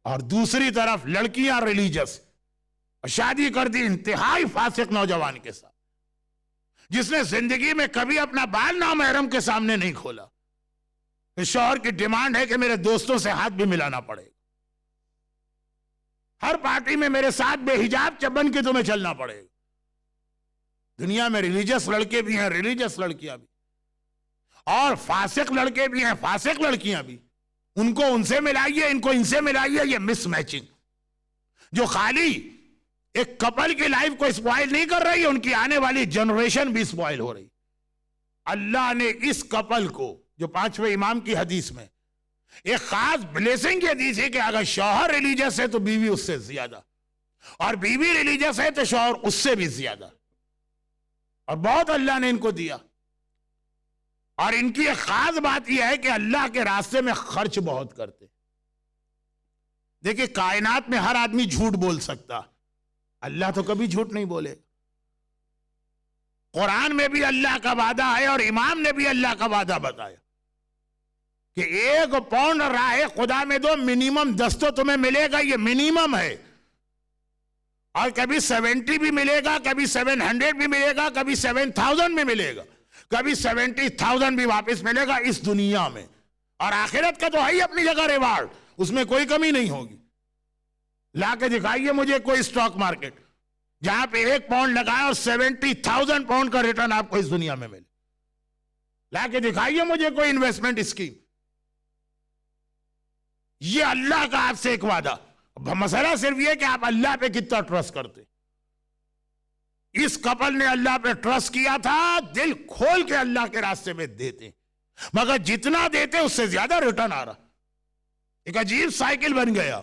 اور دوسری طرف لڑکیاں ریلیجس، شادی کر دی انتہائی فاسق نوجوان کے ساتھ، جس نے زندگی میں کبھی اپنا بال نامحرم کے سامنے نہیں کھولا. شوہر کی ڈیمانڈ ہے کہ میرے دوستوں سے ہاتھ بھی ملانا پڑے گا، ہر پارٹی میں میرے ساتھ بے حجاب بن کے تمہیں چلنا پڑے گا. دنیا میں ریلیجس لڑکے بھی ہیں، ریلیجس لڑکیاں بھی، اور فاسق لڑکے بھی ہیں، فاسق لڑکیاں بھی. ان کو ان سے ملائیے، ان کو ان سے ملائیے. یہ مس میچنگ جو خالی ایک کپل کی لائف کو اسپوائل نہیں کر رہی ہے، ان کی آنے والی جنریشن بھی اسپوائل ہو رہی. اللہ نے اس کپل کو، جو 5ویں امام کی حدیث میں ایک خاص بلیسنگ کی حدیث ہے کہ اگر شوہر ریلیجس ہے تو بیوی اس سے زیادہ، اور بیوی ریلیجس ہے تو شوہر اس سے بھی زیادہ. اور بہت اللہ نے ان کو دیا. اور ان کی ایک خاص بات یہ ہے کہ اللہ کے راستے میں خرچ بہت کرتے. دیکھیں کائنات میں ہر آدمی جھوٹ بول سکتا، اللہ تو کبھی جھوٹ نہیں بولے. قرآن میں بھی اللہ کا وعدہ ہے اور امام نے بھی اللہ کا وعدہ بتایا کہ 1 پاؤنڈ راہ خدا میں دو، منیمم 10 تو تمہیں ملے گا. یہ منیمم ہے، اور کبھی 70 بھی ملے گا، کبھی 700 بھی ملے گا، کبھی 7000 بھی ملے گا، کبھی 70,000 بھی واپس ملے گا اس دنیا میں. اور آخرت کا تو ہے ہی اپنی جگہ ریوارڈ، اس میں کوئی کمی نہیں ہوگی. لا کے دکھائیے مجھے کوئی سٹاک مارکیٹ جہاں پہ 1 پاؤنڈ لگائے اور 70,000 پاؤنڈ کا ریٹرن آپ کو اس دنیا میں ملے. لا کے دکھائیے مجھے کوئی انویسٹمنٹ اسکیم. یہ اللہ کا آپ سے ایک وعدہ. مسئلہ صرف یہ کہ آپ اللہ پہ کتنا ٹرسٹ کرتے. اس کپل نے اللہ پہ ٹرسٹ کیا تھا، دل کھول کے اللہ کے راستے میں دیتے، مگر جتنا دیتے اس سے زیادہ ریٹرن آ رہا. ایک عجیب سائیکل بن گیا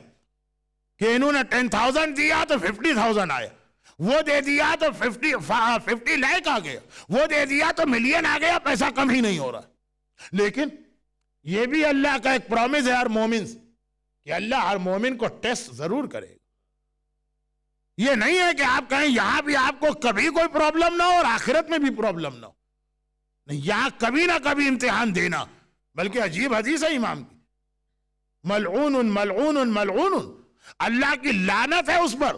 کہ انہوں نے 10,000 دیا تو 50,000 آیا، وہ دے دیا تو 50 لاکھ آ گیا، وہ دے دیا تو ملین آ گیا. پیسہ کم ہی نہیں ہو رہا. لیکن یہ بھی اللہ کا ایک پرومس ہے ہر مومن سے کہ اللہ ہر مومن کو ٹیسٹ ضرور کرے گا. یہ نہیں ہے کہ آپ کہیں یہاں بھی آپ کو کبھی کوئی پرابلم نہ ہو اور آخرت میں بھی پرابلم نہ ہو. نہیں، یہاں کبھی نہ کبھی امتحان دینا. بلکہ عجیب حدیث ہے امام کی، ملعون ملعون ملعون، اللہ کی لعنت ہے اس پر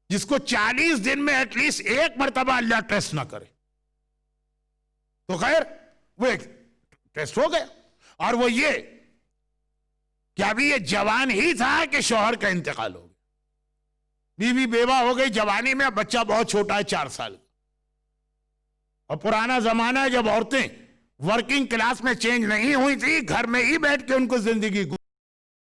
جس کو 40 دن میں ایٹ لیسٹ 1 مرتبہ اللہ ٹیسٹ نہ کرے. تو خیر وہ ایک ٹیسٹ ہو گیا، اور وہ یہ کہ ابھی یہ جوان ہی تھا کہ شوہر کا انتقال ہو گیا، بیوی بیوہ ہو گئی جوانی میں. اب بچہ بہت چھوٹا ہے، 4 سال. اور پرانا زمانہ ہے جب عورتیں ورکنگ کلاس میں چینج نہیں ہوئی تھی، گھر میں ہی بیٹھ کے ان کو زندگی